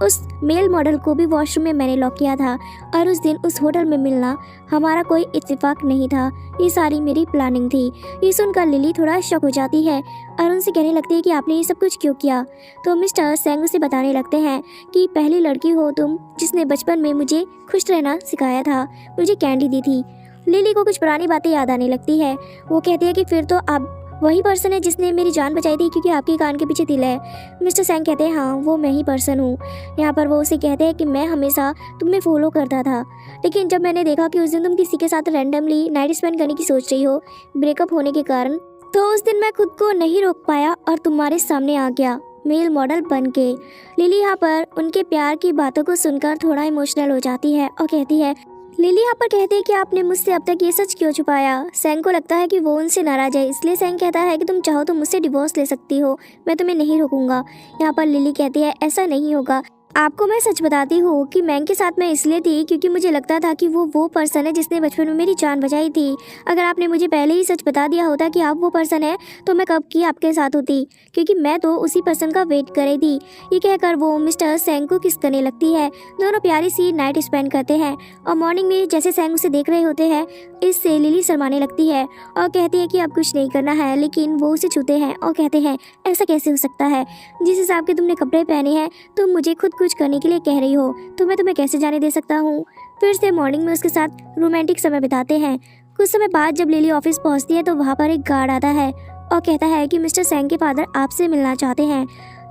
उस मेल मॉडल को भी वॉशरूम में मैंने लॉक किया था और उस दिन उस होटल में मिलना हमारा कोई इत्तेफाक नहीं था, ये सारी मेरी प्लानिंग थी। ये सुनकर लिली थोड़ा शॉक हो जाती है और उनसे कहने लगती है कि आपने ये सब कुछ क्यों किया? तो मिस्टर सैंग उसे बताने लगते हैं कि पहली लड़की हो तुम जिसने बचपन में मुझे खुश रहना सिखाया था, मुझे कैंडी दी थी। लिली को कुछ पुरानी बातें याद आने लगती है। वो कहती है कि फिर तो आप वही पर्सन है जिसने मेरी जान बचाई थी, क्योंकि आपके कान के पीछे तिल है। मिस्टर सैंग कहते हैं हाँ, वो मैं ही पर्सन हूँ। यहाँ पर वो उसे कहते हैं कि मैं हमेशा तुम्हें फॉलो करता था, लेकिन जब मैंने देखा कि उस दिन तुम किसी के साथ रैंडमली नाइट स्पेंड करने की सोच रही हो ब्रेकअप होने के कारण, तो उस दिन मैं खुद को नहीं रोक पाया और तुम्हारे सामने आ गया मेल मॉडल बन के। लिली यहाँ पर उनके प्यार की बातों को सुनकर थोड़ा इमोशनल हो जाती है और कहती है, लिली यहाँ पर कहती है कि आपने मुझसे अब तक ये सच क्यों छुपाया? सैंग को लगता है कि वो उनसे नाराज है, इसलिए सैंग कहता है कि तुम चाहो तो मुझसे डिवोर्स ले सकती हो, मैं तुम्हें नहीं रोकूंगा। यहाँ पर लिली कहती है ऐसा नहीं होगा, आपको मैं सच बताती हूँ कि मैंग के साथ मैं इसलिए थी क्योंकि मुझे लगता था कि वो पर्सन है जिसने बचपन में मेरी जान बचाई थी। अगर आपने मुझे पहले ही सच बता दिया होता कि आप वो पर्सन है तो मैं कब की आपके साथ होती, क्योंकि मैं तो उसी पर्सन का वेट कर रही थी। ये कहकर वो मिस्टर सैंग को किस करने लगती है। दोनों प्यारी सी नाइट स्पेंड करते हैं और मॉर्निंग में जैसे सैंग उसे देख रहे होते हैं, इससे लिली शर्माने लगती है और कहती है कि अब कुछ नहीं करना है, लेकिन वो उसे छूते हैं और कहते हैं ऐसा कैसे हो सकता है, जिस हिसाब के तुमने कपड़े पहने हैं तुम मुझे खुद कुछ करने के लिए कह रही हो, तो मैं तुम्हें कैसे जाने दे सकता हूँ। फिर से मॉर्निंग में उसके साथ रोमांटिक समय बिताते हैं। कुछ समय बाद जब लिली ऑफिस पहुँचती है तो वहाँ पर एक गार्ड आता है और कहता है कि मिस्टर सैंग के फादर आपसे मिलना चाहते हैं।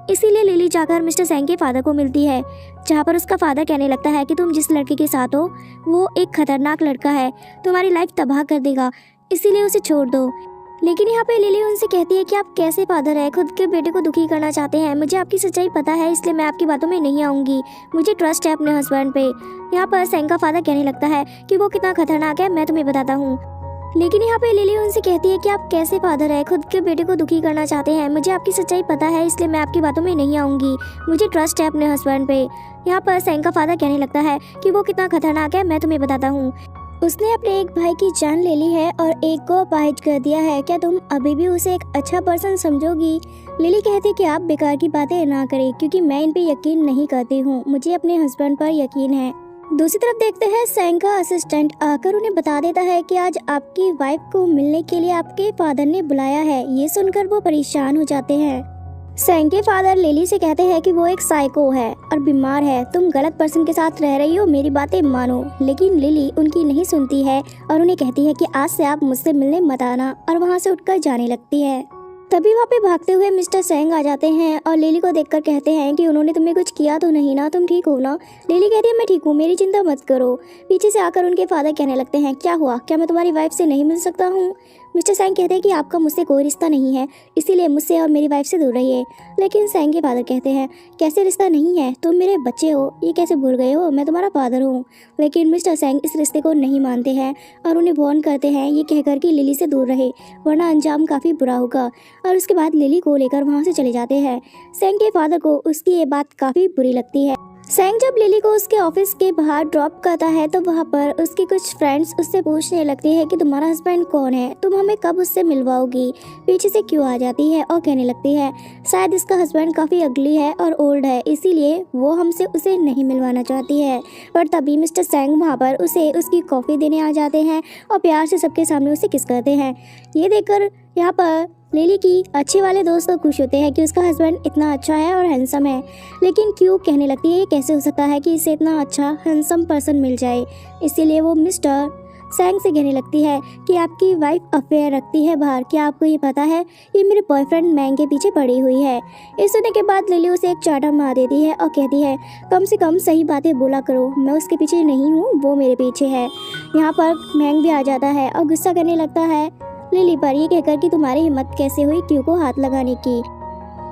इसीलिए लिली जाकर मिस्टर सैंग के फादर को मिलती है, जहाँ पर उसका फादर कहने लगता है कि तुम जिस लड़के के साथ हो वो एक खतरनाक लड़का है, तुम्हारी लाइफ तबाह कर देगा, इसीलिए उसे छोड़ दो। लेकिन यहाँ पे लिली उनसे कहती है कि आप कैसे फादर है, खुद के बेटे को दुखी करना चाहते हैं। मुझे आपकी सच्चाई पता है, इसलिए मैं आपकी बातों में नहीं आऊंगी। मुझे ट्रस्ट है अपने हस्बैंड पे। यहाँ पर सैंग का फादर कहने लगता है कि वो कितना खतरनाक है, मैं तुम्हें बताता हूँ। लेकिन यहाँ पे लिली उनसे कहती है कि आप कैसे फादर है, खुद के बेटे को दुखी करना चाहते हैं। मुझे आपकी सच्चाई पता है, इसलिए मैं आपकी बातों में नहीं आऊंगी। मुझे ट्रस्ट है अपने हस्बैंड पे। यहाँ पर सैंग का फादर कहने लगता है कि वो कितना खतरनाक है, मैं तुम्हें बताता हूँ। उसने अपने एक भाई की जान ले ली है और एक को अपाहिज कर दिया है। क्या तुम अभी भी उसे एक अच्छा पर्सन समझोगी? लिली कहती कि आप बेकार की बातें ना करें, क्योंकि मैं इन पे यकीन नहीं करती हूँ। मुझे अपने हस्बैंड पर यकीन है। दूसरी तरफ देखते हैं सैंग का असिस्टेंट आकर उन्हें बता देता है कि आज आपकी वाइफ को मिलने के लिए आपके फादर ने बुलाया है। ये सुनकर वो परेशान हो जाते हैं। सैंग के फादर लिली से कहते हैं कि वो एक साइको है और बीमार है। तुम गलत पर्सन के साथ रह रही हो, मेरी बातें मानो। लेकिन लिली उनकी नहीं सुनती है और उन्हें कहती है कि आज से आप मुझसे मिलने मत आना, और वहाँ से उठकर जाने लगती है। तभी वहाँ पे भागते हुए मिस्टर सैंग आ जाते हैं और लिली को देखकर कहते हैं कि उन्होंने तुम्हें कुछ किया तो नहीं ना, तुम ठीक हो ना? लिली कहती है मैं ठीक हूँ, मेरी चिंता मत करो। पीछे से आकर उनके फादर कहने लगते हैं क्या हुआ, क्या मैं तुम्हारी वाइफ से नहीं मिल सकता हूँ? मिस्टर सैंग कहते हैं कि आपका मुझसे कोई रिश्ता नहीं है, इसीलिए मुझसे और मेरी वाइफ से दूर रहिए। लेकिन सैंग के फादर कहते हैं कैसे रिश्ता नहीं है, तुम मेरे बच्चे हो, ये कैसे भूल गए हो, मैं तुम्हारा फादर हूँ। लेकिन मिस्टर सैंग इस रिश्ते को नहीं मानते हैं और उन्हें वार्न करते हैं ये कहकर कि लिली से दूर रहे, वरना अंजाम काफ़ी बुरा होगा। और उसके बाद लिली को लेकर वहाँ से चले जाते हैं। सैंग के फादर को उसकी ये बात काफ़ी बुरी लगती है। सैंग जब लिली को उसके ऑफिस के बाहर ड्रॉप करता है तो वहाँ पर उसकी कुछ फ्रेंड्स उससे पूछने लगती है कि तुम्हारा हस्बैंड कौन है, तुम हमें कब उससे मिलवाओगी? पीछे से क्यों आ जाती है और कहने लगती है शायद इसका हस्बैंड काफ़ी अगली है और ओल्ड है, इसीलिए वो हमसे उसे नहीं मिलवाना चाहती है। पर तभी मिस्टर सैंग वहाँ पर उसे उसकी कॉफ़ी देने आ जाते हैं और प्यार से सबके सामने उसे किस करते हैं। ये देखकर यहाँ पर लिली की अच्छे वाले दोस्त तो खुश होते हैं कि उसका हस्बैंड इतना अच्छा है और हैंडसम है। लेकिन क्यों कहने लगती है ये कैसे हो सकता है कि इसे इतना अच्छा हैंडसम पर्सन मिल जाए। इसीलिए वो मिस्टर सैंग से कहने लगती है कि आपकी वाइफ अफेयर रखती है बाहर, क्या आपको ये पता है? ये मेरे बॉयफ्रेंड मैंग के पीछे पड़ी हुई है। इस सुनने के बाद लिली उसे एक चाटा मार देती है और कहती है कम से कम सही बातें बोला करो, मैं उसके पीछे नहीं हूँ, वो मेरे पीछे है। यहाँ पर मैंग भी आ जाता है और गुस्सा करने लगता है लिली पर, ये कहकर कि तुम्हारी हिम्मत कैसे हुई क्यू को हाथ लगाने की।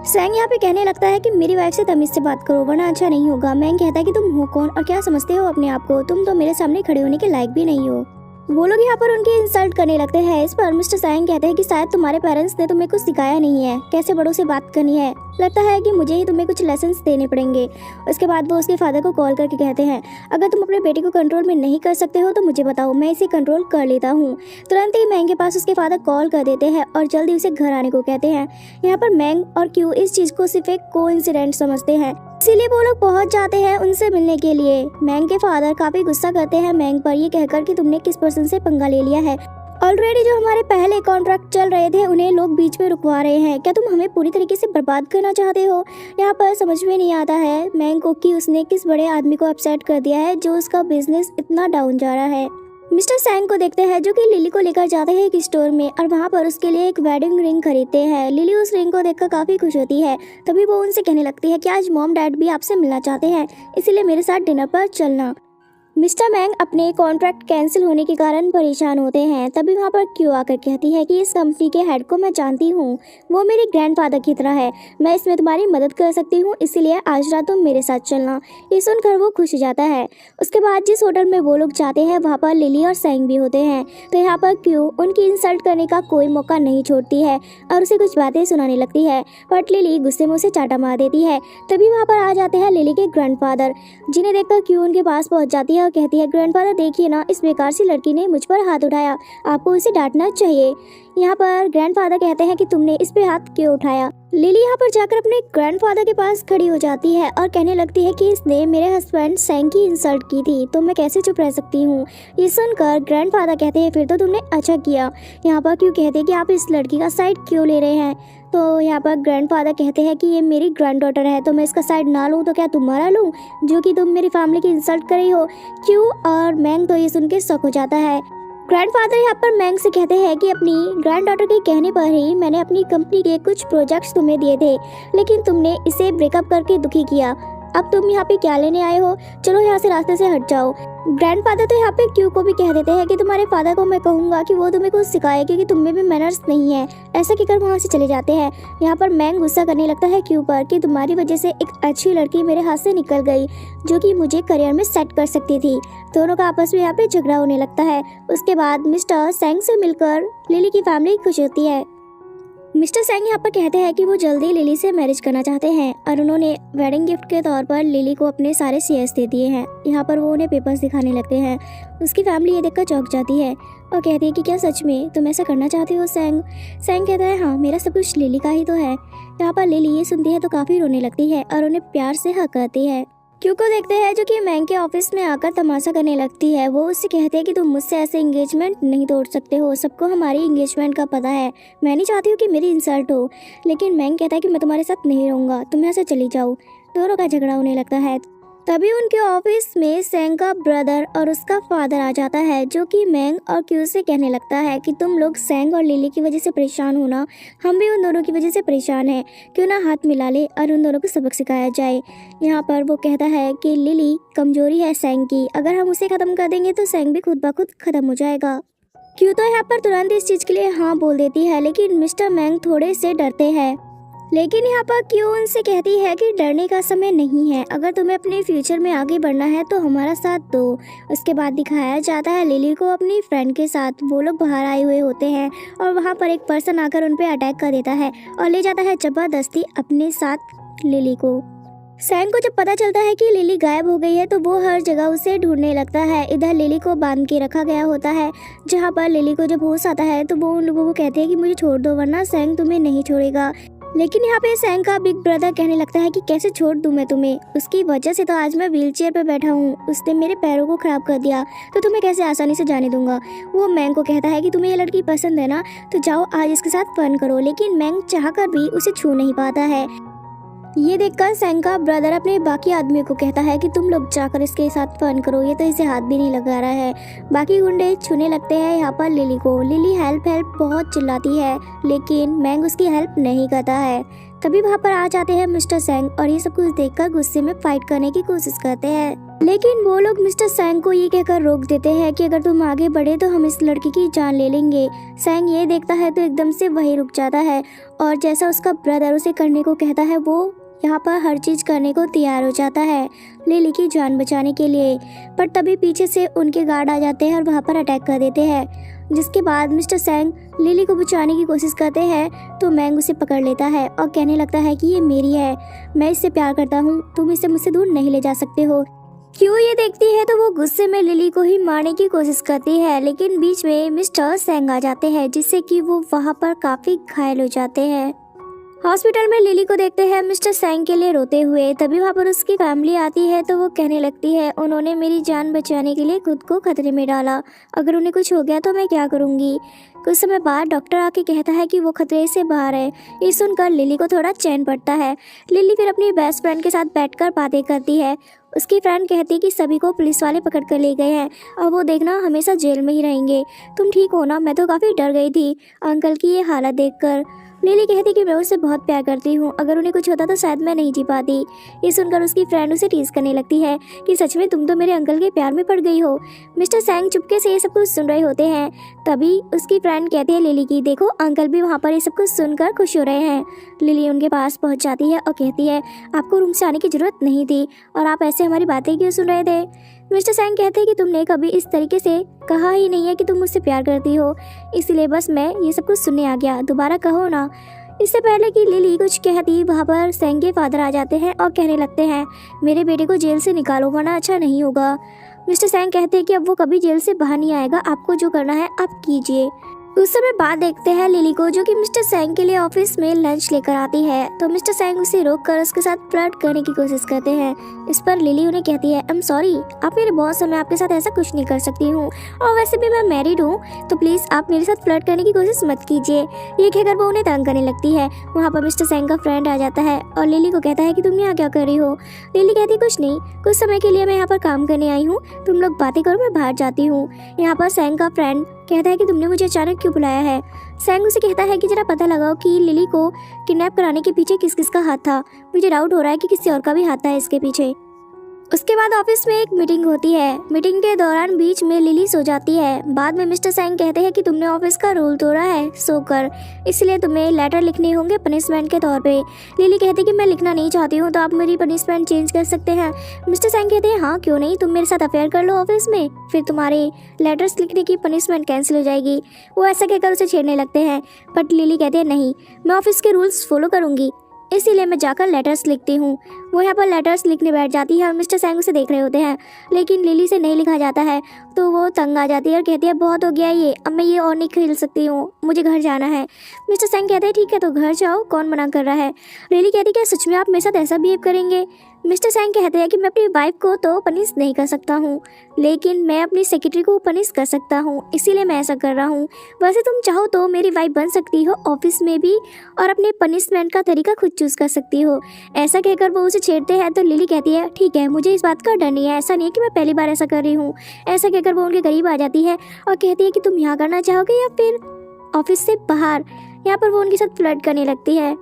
सैंग यहाँ पे कहने लगता है कि मेरी वाइफ से तमीज से बात करो वरना अच्छा नहीं होगा। मैंग कहता है कि तुम हो कौन और क्या समझते हो अपने आप को, तुम तो मेरे सामने खड़े होने के लायक भी नहीं हो। वो लोग यहाँ पर उनकी इंसल्ट करने लगते हैं। इस पर मिस्टर सैंग कहते हैं कि शायद तुम्हारे पेरेंट्स ने तुम्हें कुछ सिखाया नहीं है, कैसे बड़ों से बात करनी है। लगता है कि मुझे ही तुम्हें कुछ लेसन्स देने पड़ेंगे। उसके बाद वो उसके फादर को कॉल करके कहते हैं अगर तुम अपने बेटे को कंट्रोल में नहीं कर सकते हो तो मुझे बताओ, मैं इसे कंट्रोल कर लेता हूँ। तुरंत ही मैंग के पास उसके फादर कॉल कर देते हैं और जल्दी उसे घर आने को कहते हैं। यहाँ पर मैंग और क्यू इस चीज़ को सिर्फ एक कोइंसिडेंट समझते हैं, इसीलिए वो लोग पहुंच जाते हैं उनसे मिलने के लिए। मैंग के फादर काफी गुस्सा करते हैं मैंग पर, ये कहकर कि तुमने किस पर्सन से पंगा ले लिया है। ऑलरेडी जो हमारे पहले कॉन्ट्रैक्ट चल रहे थे उन्हें लोग बीच में रुकवा रहे हैं, क्या तुम हमें पूरी तरीके से बर्बाद करना चाहते हो? यहाँ पर समझ में नहीं आता है मैंग को कि उसने किस बड़े आदमी को अपसेट कर दिया है जो उसका बिजनेस इतना डाउन जा रहा है। मिस्टर सैंग को देखते हैं जो कि लिली को लेकर जाते हैं एक स्टोर में और वहाँ पर उसके लिए एक वेडिंग रिंग खरीदते हैं। लिली उस रिंग को देखकर काफ़ी खुश होती है। तभी वो उनसे कहने लगती है कि आज मॉम डैड भी आपसे मिलना चाहते हैं, इसीलिए मेरे साथ डिनर पर चलना। मिस्टर मैंग अपने कॉन्ट्रैक्ट कैंसिल होने के कारण परेशान होते हैं। तभी वहाँ पर क्यू आकर कहती है कि इस कंपनी के हेड को मैं जानती हूँ, वो मेरे ग्रैंडफादर की तरह है, मैं इसमें तुम्हारी मदद कर सकती हूँ, इसीलिए आज रात तुम मेरे साथ चलना। ये सुनकर वो खुश हो जाता है। उसके बाद जिस होटल में वो लोग जाते हैं वहाँ पर लिली और सैंग भी होते हैं। तो यहाँ पर क्यू उनकी इंसल्ट करने का कोई मौका नहीं छोड़ती है और उसे कुछ बातें सुनाने लगती है, बट लिली गुस्से में उसे चाटा मार देती है। तभी वहाँ पर आ जाते हैं लिली के ग्रैंडफादर, जिन्हें देखकर क्यू उनके पास पहुँच जाती है और कहती है ग्रैंडफादर देखिए ना, इस बेकार सी लड़की ने मुझ पर हाथ उठाया, आपको इसे डांटना चाहिए। यहाँ पर ग्रैंडफादर कहते हैं कि तुमने इस पे हाथ क्यों उठाया। लिली यहाँ पर जाकर अपने ग्रैंडफादर के पास खड़ी हो जाती है और कहने लगती है कि इसने मेरे हस्बैंड सैंग की इंसल्ट की थी, तो मैं कैसे चुप रह सकती हूँ। ये सुनकर ग्रैंडफादर कहते हैं फिर तो तुमने अच्छा किया। यहाँ पर क्यों कहते हैं कि आप इस लड़की का साइड क्यों ले रहे हैं। तो यहाँ पर ग्रैंडफादर कहते हैं कि ये मेरी ग्रैंड डॉटर है, तो मैं इसका साइड ना लूँ तो क्या तुम्हारा लूँ, जो कि तुम मेरी फैमिली की इंसल्ट कर रही हो। क्यों और मैंग तो ये सुन के शॉक हो जाता है। ग्रैंडफादर यहाँ पर मैंग से कहते हैं कि अपनी ग्रैंड डॉटर के कहने पर ही मैंने अपनी कंपनी के कुछ प्रोजेक्ट्स तुम्हें दिए थे, लेकिन तुमने इसे ब्रेकअप करके दुखी किया। अब तुम यहाँ पे क्या लेने आए हो, चलो यहाँ से रास्ते से हट जाओ। ग्रैंडफादर तो यहाँ पे क्यू को भी कह देते हैं कि तुम्हारे फादर को मैं कहूँगा कि वो तुम्हें कुछ सिखाए, क्योंकि तुम में भी मैनर्स नहीं है। ऐसा कहकर वहाँ से चले जाते हैं। यहाँ पर मैंग गुस्सा करने लगता है क्यू पर कि तुम्हारी वजह से एक अच्छी लड़की मेरे हाथ से निकल गई जो कि मुझे करियर में सेट कर सकती थी। दोनों का आपस में यहाँ पे झगड़ा होने लगता है। उसके बाद मिस्टर सेंग से मिलकर लिली की फैमिली खुश होती है। मिस्टर सेंग यहाँ पर कहते हैं कि वो जल्दी लिली से मैरिज करना चाहते हैं और उन्होंने वेडिंग गिफ्ट के तौर पर लिली को अपने सारे शेयर्स दे दिए हैं। यहाँ पर वो उन्हें पेपर्स दिखाने लगते हैं। उसकी फैमिली ये देखकर चौंक जाती है और कहती है कि क्या सच में तुम ऐसा करना चाहते हो सेंग? सेंग कहता है हाँ, मेरा सब कुछ लिली का ही तो है। यहाँ पर लिली ये सुनती है तो काफ़ी रोने लगती है और उन्हें प्यार से हक करती है। क्यू को देखते हैं जो कि मैंग के ऑफिस में आकर तमाशा करने लगती है। वो उससे कहते हैं कि तुम मुझसे ऐसे एंगेजमेंट नहीं तोड़ सकते हो, सबको हमारी एंगेजमेंट का पता है। मैं नहीं चाहती हूँ कि मेरी इंसल्ट हो, लेकिन मैंग कहता है कि मैं तुम्हारे साथ नहीं रहूँगा, तुम यहाँ से चली जाओ। दोनों का झगड़ा होने लगता है। तभी उनके ऑफिस में सेंग का ब्रदर और उसका फादर आ जाता है जो कि मैंग और क्यू से कहने लगता है कि तुम लोग सेंग और लिली की वजह से परेशान हो ना, हम भी उन दोनों की वजह से परेशान हैं। क्यों ना हाथ मिला ले और उन दोनों को सबक सिखाया जाए। यहाँ पर वो कहता है कि लिली कमजोरी है सेंग की, अगर हम उसे ख़त्म कर देंगे तो सेंग भी खुद ब खुद ख़त्म हो जाएगा। क्यू तो यहाँ पर तुरंत इस चीज़ के लिए हाँ बोल देती है, लेकिन मिस्टर मैंग थोड़े से डरते हैं। लेकिन यहाँ पर क्यू उनसे कहती है कि डरने का समय नहीं है, अगर तुम्हें अपने फ्यूचर में आगे बढ़ना है तो हमारा साथ दो। उसके बाद दिखाया जाता है लिली को अपनी फ्रेंड के साथ। वो लोग बाहर आए हुए होते हैं और वहाँ पर एक पर्सन आकर उन पर अटैक कर देता है और ले जाता है जबरदस्ती अपने साथ लिली को। सैंग को जब पता चलता है कि लिली गायब हो गई है तो वो हर जगह उसे ढूंढने लगता है। इधर लिली को बांध के रखा गया होता है, जहाँ पर लिली को जब होश आता है तो वो उन लोगों को कहते हैं कि मुझे छोड़ दो वरना सैंग तुम्हें नहीं छोड़ेगा। लेकिन यहाँ पे सैंग का बिग ब्रदर कहने लगता है कि कैसे छोड़ दूँ मैं तुम्हें, उसकी वजह से तो आज मैं व्हीलचेयर पर बैठा हूँ, उसने मेरे पैरों को खराब कर दिया, तो तुम्हें कैसे आसानी से जाने दूंगा। वो मैंग को कहता है कि तुम्हें ये लड़की पसंद है ना, तो जाओ आज इसके साथ फन करो। लेकिन मैंग चाहकर भी उसे छू नहीं पाता है। ये देखकर सैंग का ब्रदर अपने बाकी आदमियों को कहता है कि तुम लोग जाकर इसके साथ फन करो, ये तो इसे हाथ भी नहीं लगा रहा है। बाकी गुंडे छूने लगते हैं यहाँ पर लिली को। लिली हेल्प हेल्प बहुत चिल्लाती है, लेकिन मैंग उसकी हेल्प नहीं करता है। तभी वहाँ पर आ जाते हैं मिस्टर सैंग और ये सब कुछ देखकर गुस्से में फाइट करने की कोशिश करते हैं, लेकिन वो लोग मिस्टर सैंग को ये कहकर रोक देते हैं कि अगर तुम आगे बढ़े तो हम इस लड़की की जान ले लेंगे। सैंग ये देखता है तो एकदम से वही रुक जाता है और जैसा उसका ब्रदर उसे करने को कहता है वो यहाँ पर हर चीज़ करने को तैयार हो जाता है लिली की जान बचाने के लिए। पर तभी पीछे से उनके गार्ड आ जाते हैं और वहाँ पर अटैक कर देते हैं, जिसके बाद मिस्टर सैंग लिली को बचाने की कोशिश करते हैं तो मैंग उसे पकड़ लेता है और कहने लगता है कि ये मेरी है, मैं इससे प्यार करता हूँ, तुम इसे मुझसे दूर नहीं ले जा सकते हो। क्यों ये देखती है तो वो गुस्से में लिली को ही मारने की कोशिश करती है, लेकिन बीच में मिस्टर सैंग आ जाते हैं जिससे कि वो वहाँ पर काफ़ी घायल हो जाते हैं। हॉस्पिटल में लिली को देखते हैं मिस्टर सैंग के लिए रोते हुए। तभी वहाँ पर उसकी फैमिली आती है तो वो कहने लगती है उन्होंने मेरी जान बचाने के लिए खुद को खतरे में डाला, अगर उन्हें कुछ हो गया तो मैं क्या करूँगी। कुछ समय बाद डॉक्टर आके कहता है कि वो खतरे से बाहर है। ये सुनकर लिली को थोड़ा चैन पड़ता है। लिली फिर अपनी बेस्ट फ्रेंड के साथ बैठकर बातें करती है। उसकी फ्रेंड कहती है कि सभी को पुलिस वाले पकड़ कर ले गए हैं और वो देखना हमेशा जेल में ही रहेंगे, तुम ठीक हो ना। मैं तो काफ़ी डर गई थी अंकल की ये हालत देखकर। लिली कहती कि मैं उससे बहुत प्यार करती हूँ, अगर उन्हें कुछ होता तो शायद मैं नहीं जी पाती। ये सुनकर उसकी फ्रेंड उसे टीज करने लगती है कि सच में तुम तो मेरे अंकल के प्यार में पड़ गई हो। मिस्टर सैंग चुपके से ये सब कुछ सुन रहे होते हैं। तभी उसकी फ्रेंड कहती है लिली की देखो अंकल भी वहाँ पर ये सब कुछ सुनकर खुश हो रहे हैं। लिली उनके पास पहुँच जाती है और कहती है आपको रूम से आने की जरूरत नहीं थी और आप ऐसे हमारी बातें क्यों सुन रहे थे। मिस्टर सैंग कहते हैं कि तुमने कभी इस तरीके से कहा ही नहीं है कि तुम मुझसे प्यार करती हो, इसलिए बस मैं ये सब कुछ सुनने आ गया, दोबारा कहो ना। इससे पहले कि लिली कुछ कहती वहाँ पर सैंग के फादर आ जाते हैं और कहने लगते हैं मेरे बेटे को जेल से निकालो वरना अच्छा नहीं होगा। मिस्टर सैंग कहते हैं कि अब वो कभी जेल से बाहर नहीं आएगा, आपको जो करना है आप कीजिए। उस समय बाद देखते हैं लिली को जो कि मिस्टर सैंग के लिए ऑफिस में लंच लेकर आती है, तो मिस्टर सैंग उसे रोककर उसके साथ फ्लर्ट करने की कोशिश करते हैं। इस पर लिली उन्हें कहती है आई एम सॉरी, आप मेरे बॉस हैं, मैं आपके साथ ऐसा कुछ नहीं कर सकती हूँ और वैसे भी मैं मैरिड हूँ, तो प्लीज़ आप मेरे साथ फ्लर्ट करने की कोशिश मत कीजिए। ये कहकर वो उन्हें तंग करने लगती है। वहाँ पर मिस्टर सैंग का फ्रेंड आ जाता है और लिली को कहता है कि तुम यहाँ क्या कर रही हो। लिली कहती कुछ नहीं, कुछ समय के लिए मैं यहाँ पर काम करने आई हूँ, तुम लोग बातें करो, मैं बाहर जाती हूँ। यहाँ पर सैंग का फ्रेंड कहता है कि तुमने मुझे अचानक क्यों बुलाया है। सैंग उसे कहता है कि जरा पता लगाओ कि लिली को किडनैप कराने के पीछे किस किस का हाथ था। मुझे डाउट हो रहा है कि किसी और का भी हाथ था इसके पीछे। उसके बाद ऑफिस में एक मीटिंग होती है। मीटिंग के दौरान बीच में लिली सो जाती है। बाद में मिस्टर सैंग कहते हैं कि तुमने ऑफिस का रूल तोड़ा है सोकर, इसलिए तुम्हें लेटर लिखने होंगे पनिशमेंट के तौर पे। लिली कहती है कि मैं लिखना नहीं चाहती हूँ, तो आप मेरी पनिशमेंट चेंज कर सकते हैं। मिस्टर सैंग कहते हैं हाँ क्यों नहीं, तुम मेरे साथ अफेयर कर लो ऑफिस में, फिर तुम्हारे लेटर्स लिखने की पनिशमेंट कैंसिल हो जाएगी। वो ऐसा कहकर उसे छेड़ने लगते हैं, बट लिली कहते हैं नहीं, मैं ऑफिस के रूल्स फॉलो करूँगी, इसीलिए मैं जाकर लेटर्स लिखती हूँ। वो यहाँ पर लेटर्स लिखने बैठ जाती है और मिस्टर सैंग उसे देख रहे होते हैं, लेकिन लिली से नहीं लिखा जाता है, तो वो तंग आ जाती है और कहती है बहुत हो गया ये, अब मैं ये और नहीं खेल सकती हूँ, मुझे घर जाना है। मिस्टर सैंग कहते हैं ठीक है तो घर जाओ, कौन मना कर रहा है। लिली कहती है क्या सच में आप मेरे साथ ऐसा बिहेव करेंगे। मिस्टर सैंग कहते हैं कि मैं अपनी वाइफ को तो पनिश नहीं कर सकता हूँ, लेकिन मैं अपनी सेक्रेटरी को पनिश कर सकता हूँ, इसीलिए मैं ऐसा कर रहा हूँ। वैसे तुम चाहो तो मेरी वाइफ बन सकती हो ऑफिस में भी, और अपने पनिशमेंट का तरीका खुद चूज कर सकती हो। ऐसा कहकर वो उसे छेड़ते हैं, तो लिली कहती है ठीक है, मुझे इस बात का डर नहीं है, ऐसा नहीं है कि मैं पहली बार ऐसा कर रही हूँ। ऐसा कहकर वो उनके करीब आ जाती है और कहती है कि तुम यहाँ करना चाहोगे या फिर ऑफिस से बाहर। यहाँ पर वो उनके साथ फ्लर्ट करने लगती है।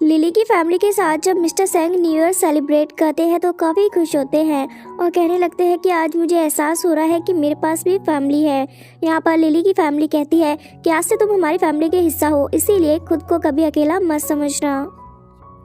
लिली की फैमिली के साथ जब मिस्टर सैंग न्यू ईयर सेलिब्रेट करते हैं तो काफ़ी खुश होते हैं और कहने लगते हैं कि आज मुझे एहसास हो रहा है कि मेरे पास भी फैमिली है। यहाँ पर लिली की फैमिली कहती है कि आज से तुम हमारी फैमिली के हिस्सा हो, इसीलिए खुद को कभी अकेला मत समझना।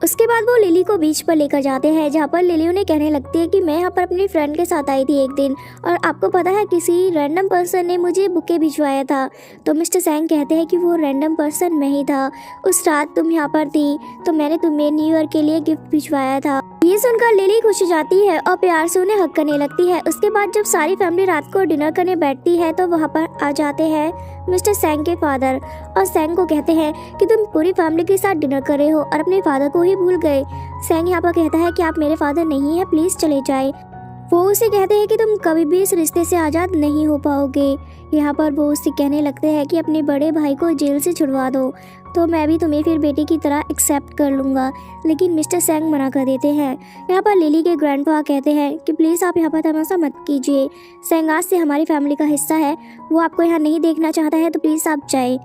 उसके बाद वो लिली को बीच पर लेकर जाते हैं, जहाँ पर लिली उन्हें कहने लगती है कि मैं यहाँ पर अपनी फ्रेंड के साथ आई थी एक दिन, और आपको पता है किसी रैंडम पर्सन ने मुझे बुके भिजवाया था। तो मिस्टर सैंग कहते हैं कि वो रैंडम पर्सन मैं ही था। उस रात तुम यहाँ पर थी तो मैंने तुम्हें न्यू ईयर के लिए गिफ्ट भिजवाया था। ये सुनकर लिली खुश हो जाती है और प्यार से उन्हें हक करने लगती है। उसके बाद जब सारी फैमिली रात को डिनर करने बैठती है तो वहाँ पर आ जाते हैं मिस्टर सैंग के फादर और सैंग को कहते हैं कि तुम पूरी फैमिली के साथ डिनर कर रहे हो और अपने फादर को ही भूल गए। सैंग यहाँ पर कहता है कि आप मेरे फादर नहीं है, प्लीज चले जाए। वो उसे कहते हैं कि तुम कभी भी इस रिश्ते से आज़ाद नहीं हो पाओगे। यहाँ पर वो उससे कहने लगते हैं कि अपने बड़े भाई को जेल से छुड़वा दो तो मैं भी तुम्हें फिर बेटी की तरह एक्सेप्ट कर लूँगा, लेकिन मिस्टर सैंग मना कर देते हैं। यहाँ पर लिली के ग्रैंडपा कहते हैं कि प्लीज़ आप यहाँ पर तमाशा मत कीजिए, सैंग आज से हमारी फैमिली का हिस्सा है, वो आपको यहाँ नहीं देखना चाहता है तो प्लीज़ आप जाए।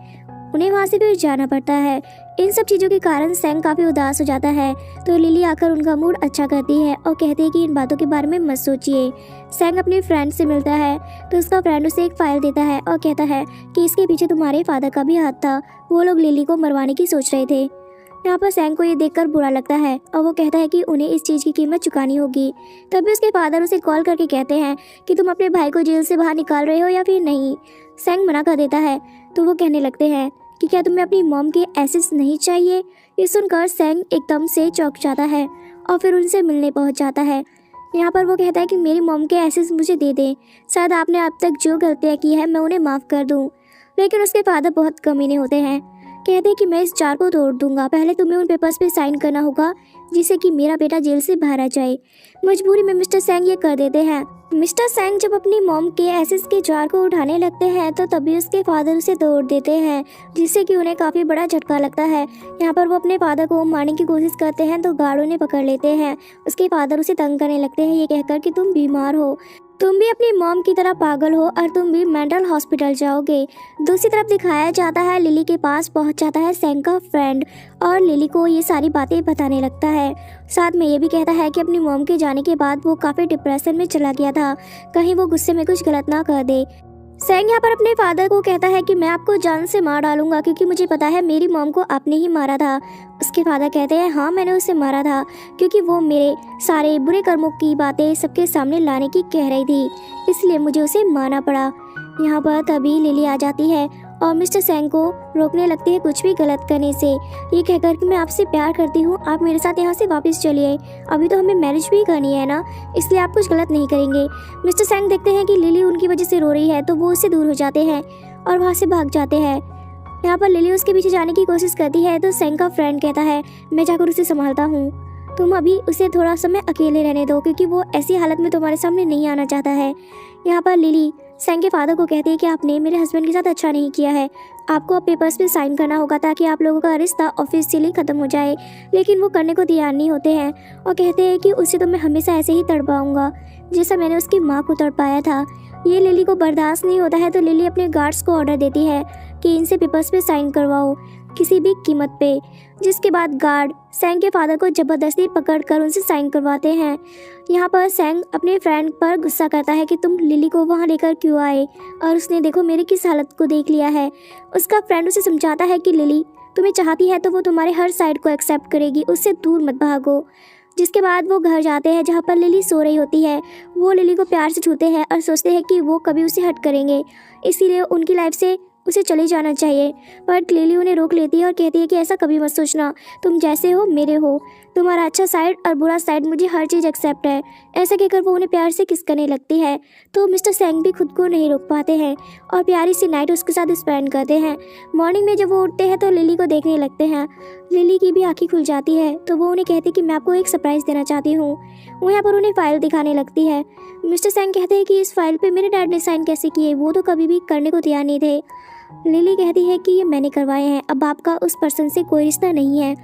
उन्हें वहाँ से फिर जाना पड़ता है। इन सब चीज़ों के कारण सैंग काफ़ी उदास हो जाता है, तो लिली आकर उनका मूड अच्छा करती है और कहती है कि इन बातों के बारे में मत सोचिए। सैंग अपनी फ्रेंड से मिलता है तो उसका फ्रेंड उसे एक फाइल देता है और कहता है कि इसके पीछे तुम्हारे फादर का भी हाथ था, वो लोग लिली को मरवाने की सोच रहे थे। यहाँ पर सैंग को ये देखकर बुरा लगता है और वो कहता है कि उन्हें इस चीज़ की कीमत चुकानी होगी। तभी उसके फादर उसे कॉल करके कहते हैं कि तुम अपने भाई को जेल से बाहर निकाल रहे हो या फिर नहीं। सैंग मना कर देता है तो वो कहने लगते हैं कि क्या तुम्हें अपनी मॉम के एसेस नहीं चाहिए। ये सुनकर सैंग एकदम से चौंक जाता है और फिर उनसे मिलने पहुंच जाता है। यहाँ पर वो कहता है कि मेरी मॉम के एसेस मुझे दे दें, शायद आपने अब तक जो गलतियाँ की है मैं उन्हें माफ़ कर दूँ। लेकिन उसके फादर बहुत कमीने होते हैं, कहते हैं कि मैं इस जार को तोड़ दूंगा, पहले तुम्हें उन पेपर्स पे साइन करना होगा जिससे कि मेरा बेटा जेल से बाहर आ जाए। मजबूरी में मिस्टर सैंग ये कर देते हैं। मिस्टर सैंग जब अपनी मॉम के एसेस के जार को उठाने लगते हैं तो तभी उसके फादर उसे तोड़ देते हैं, जिससे कि उन्हें काफ़ी बड़ा झटका लगता है। यहाँ पर वो अपने फादर को मारने की कोशिश करते हैं तो गार्ड उन्हें पकड़ लेते हैं। उसके फादर उसे तंग करने लगते हैं ये कहकर कि तुम बीमार हो, तुम भी अपनी मॉम की तरह पागल हो और तुम भी मेंटल हॉस्पिटल जाओगे। दूसरी तरफ दिखाया जाता है लिली के पास पहुंच जाता है सैंग का फ्रेंड और लिली को ये सारी बातें बताने लगता है। साथ में ये भी कहता है कि अपनी मॉम के जाने के बाद वो काफ़ी डिप्रेशन में चला गया था, कहीं वो गुस्से में कुछ गलत ना कर दे। सैंग यहाँ पर अपने फादर को कहता है कि मैं आपको जान से मार डालूंगा क्योंकि मुझे पता है मेरी मॉम को आपने ही मारा था। उसके फादर कहते हैं हाँ मैंने उसे मारा था क्योंकि वो मेरे सारे बुरे कर्मों की बातें सबके सामने लाने की कह रही थी, इसलिए मुझे उसे मारना पड़ा। यहाँ पर तभी लिली आ जाती है और मिस्टर सैंग को रोकने लगती है कुछ भी गलत करने से, ये कहकर कि मैं आपसे प्यार करती हूँ, आप मेरे साथ यहाँ से वापस चलिए, अभी तो हमें मैरिज भी करनी है ना, इसलिए आप कुछ गलत नहीं करेंगे। मिस्टर सैंग देखते हैं कि लिली उनकी वजह से रो रही है तो वो उससे दूर हो जाते हैं और वहाँ से भाग जाते हैं। यहाँ पर लिली उसके पीछे जाने की कोशिश करती है तो सैंग का फ्रेंड कहता है मैं जाकर उसे संभालता हूँ, तुम अभी उसे थोड़ा समय अकेले रहने दो क्योंकि वो ऐसी हालत में तुम्हारे सामने नहीं आना चाहता है। यहाँ पर लिली सैंग के फादर को कहती है कि आपने मेरे हस्बैंड के साथ अच्छा नहीं किया है, आपको अब पेपर्स पे साइन करना होगा ताकि आप लोगों का रिश्ता ऑफिशियली ख़त्म हो जाए। लेकिन वो करने को तैयार नहीं होते हैं और कहते हैं कि उसे तो मैं हमेशा ऐसे ही तड़पाऊँगा जैसा मैंने उसकी माँ को तड़पाया था। ये लिली को बर्दाश्त नहीं होता है तो लिली अपने गार्ड्स को ऑर्डर देती है कि इनसे पेपर्स पे साइन करवाओ किसी भी कीमत पे, जिसके बाद गार्ड सैंग के फादर को ज़बरदस्ती पकड़कर उनसे साइन करवाते हैं। यहाँ पर सैंग अपने फ्रेंड पर गुस्सा करता है कि तुम लिली को वहाँ लेकर क्यों आए, और उसने देखो मेरी किस हालत को देख लिया है। उसका फ्रेंड उसे समझाता है कि लिली तुम्हें चाहती है तो वो तुम्हारे हर साइड को एक्सेप्ट करेगी, उससे दूर मत भागो। जिसके बाद वो घर जाते हैं जहाँ पर लिली सो रही होती है। वो लिली को प्यार से छूते हैं और सोचते हैं कि वो कभी उसे हट करेंगे, इसीलिए उनकी लाइफ से उसे चले जाना चाहिए। बट लिली उन्हें रोक लेती है और कहती है कि ऐसा कभी मत सोचना, तुम जैसे हो मेरे हो, तुम्हारा अच्छा साइड और बुरा साइड मुझे हर चीज़ एक्सेप्ट है। ऐसा कहकर वो उन्हें प्यार से किस करने लगती है तो मिस्टर सैंग भी खुद को नहीं रोक पाते हैं और प्यारी सी नाइट उसके साथ स्पेंड करते हैं। मॉर्निंग में जब वो उठते हैं तो लिली को देखने लगते हैं। लिली की भी आँखें खुल जाती है तो वो उन्हें कहती है कि मैं आपको एक सरप्राइज़ देना चाहती हूँ। वो यहाँ पर उन्हें फ़ाइल दिखाने लगती है। मिस्टर सैंग कहते हैं कि इस फाइल पर मेरे डैड ने साइन कैसे किए, वो तो कभी भी करने को तैयार नहीं थे। लिली कहती है कि ये मैंने करवाए हैं, अब आपका उस पर्सन से कोई रिश्ता नहीं है,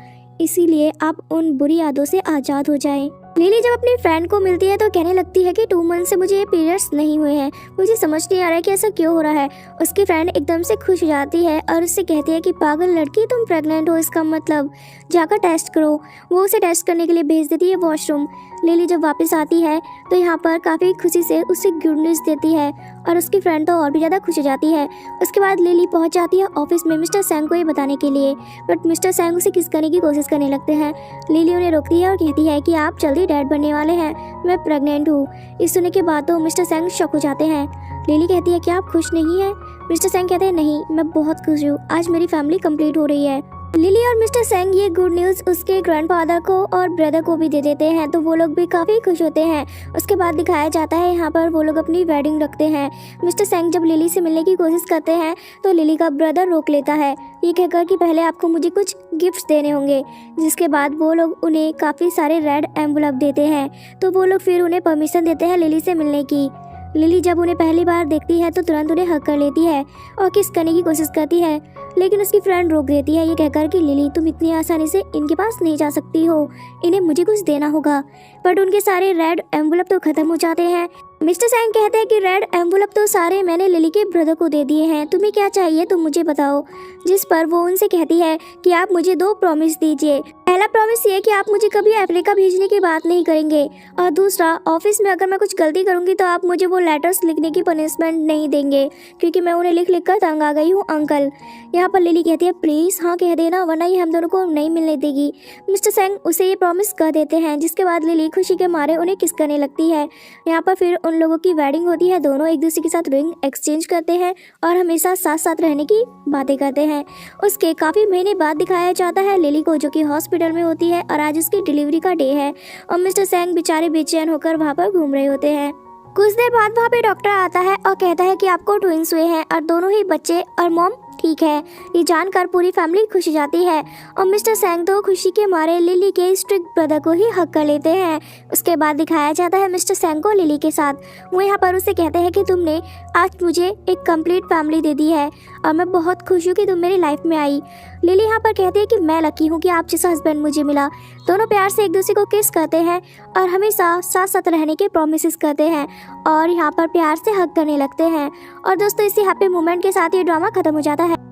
इसीलिए आप उन बुरी यादों से आज़ाद हो जाएं। लिली जब अपनी फ्रेंड को मिलती है तो कहने लगती है कि 2 मंथ से मुझे ये पीरियड्स नहीं हुए हैं, मुझे समझ नहीं आ रहा है कि ऐसा क्यों हो रहा है। उसकी फ्रेंड एकदम से खुश हो जाती है और उससे कहती है कि पागल लड़की तुम प्रेग्नेंट हो, इसका मतलब जाकर टेस्ट करो। वो उसे टेस्ट करने के लिए भेज देती है वॉशरूम। लिली जब वापस आती है तो यहाँ पर काफ़ी खुशी से उसे गुड न्यूज़ देती है और उसकी फ्रेंड तो और भी ज़्यादा खुश हो जाती है। उसके बाद लिली पहुँच जाती है ऑफिस में मिस्टर सैंग को ये बताने के लिए, बट मिस्टर सैंग उसे किस करने की कोशिश करने लगते हैं। लिली उन्हें रोकती है और कहती है कि आप जल्दी डैड बनने वाले हैं, मैं प्रेग्नेंट हूँ। इस सुनने के बाद तो मिस्टर सैंग शॉक हो जाते हैं। लिली कहती है कि आप खुश नहीं हैं? मिस्टर सैंग कहते हैं नहीं, मैं बहुत खुश हूँ, आज मेरी फैमिली कंप्लीट हो रही है। लिली और मिस्टर सैंग ये गुड न्यूज़ उसके ग्रैंडफादर को और ब्रदर को भी दे देते हैं तो वो लोग भी काफ़ी खुश होते हैं। उसके बाद दिखाया जाता है यहाँ पर वो लोग अपनी वेडिंग रखते हैं। मिस्टर सैंग जब लिली से मिलने की कोशिश करते हैं तो लिली का ब्रदर रोक लेता है, ये कहकर कि पहले आपको मुझे कुछ गिफ्ट्स देने होंगे। जिसके बाद वो लोग उन्हें काफ़ी सारे रेड एनवलप देते हैं तो वो लोग फिर उन्हें परमिशन देते हैं लिली से मिलने की। लिली जब उन्हें पहली बार देखती है तो तुरंत उन्हें हक कर लेती है और किस करने की कोशिश करती है, लेकिन उसकी फ्रेंड रोक देती है ये कहकर कि लिली तुम इतनी आसानी से इनके पास नहीं जा सकती हो, इन्हें मुझे कुछ देना होगा। बट उनके सारे रेड एनवलप तो ख़त्म हो जाते हैं। मिस्टर सैंग कहते हैं कि रेड एनवलप तो सारे मैंने लिली के ब्रदर को दे दिए हैं, तुम्हें क्या चाहिए तुम मुझे बताओ। जिस पर वो उनसे कहती है कि आप मुझे 2 प्रॉमिस दीजिए। पहला प्रॉमिस ये कि आप मुझे कभी अफ्रीका भेजने की बात नहीं करेंगे, और दूसरा ऑफिस में अगर मैं कुछ गलती करूंगी तो आप मुझे वो लेटर्स लिखने की पनिशमेंट नहीं देंगे, क्योंकि मैं उन्हें लिख लिख कर तंग आ गई हूँ अंकल। यहाँ पर लिली कहती है प्लीज़ हाँ कह देना, वरना ये हम दोनों को नहीं मिलने देगी। मिस्टर सैंग उसे ये प्रॉमिस कर देते हैं, जिसके बाद लिली खुशी के मारे उन्हें किस करने लगती है। यहाँ पर फिर उन लोगों की वेडिंग होती है, दोनों एक दूसरे के साथ रिंग एक्सचेंज करते हैं और हमेशा साथ साथ रहने की बातें करते हैं। उसके काफ़ी महीने बाद दिखाया जाता है लिली को, जो कि हॉस्पिटल में होती है और आज उसकी डिलीवरी का डे है और मिस्टर सैंग बेचारे बेचैन होकर वहाँ पर घूम रहे होते हैं। कुछ देर बाद वहाँ पे डॉक्टर आता है और कहता है कि आपको ट्विंस हुए हैं और दोनों ही बच्चे और मॉम ठीक है। ये जानकर पूरी फैमिली खुश हो जाती है और मिस्टर सैंग तो खुशी के मारे लिली के स्ट्रिक्ट ब्रदर को ही हक कर लेते हैं। उसके बाद दिखाया जाता है मिस्टर सैंग को लिली के साथ। वो यहाँ पर उसे कहते हैं कि तुमने आज मुझे एक कंप्लीट फैमिली दे दी है और मैं बहुत खुश हूँ कि तुम मेरी लाइफ में आई। लिली यहाँ पर कहती है कि मैं लकी हूँ कि आप जैसा हस्बैंड मुझे मिला। दोनों प्यार से एक दूसरे को किस करते हैं और हमेशा साथ साथ रहने के प्रॉमिसेस करते हैं और यहाँ पर प्यार से हक करने लगते हैं। और दोस्तों इसी हैप्पी मोमेंट के साथ ये ड्रामा खत्म हो जाता है।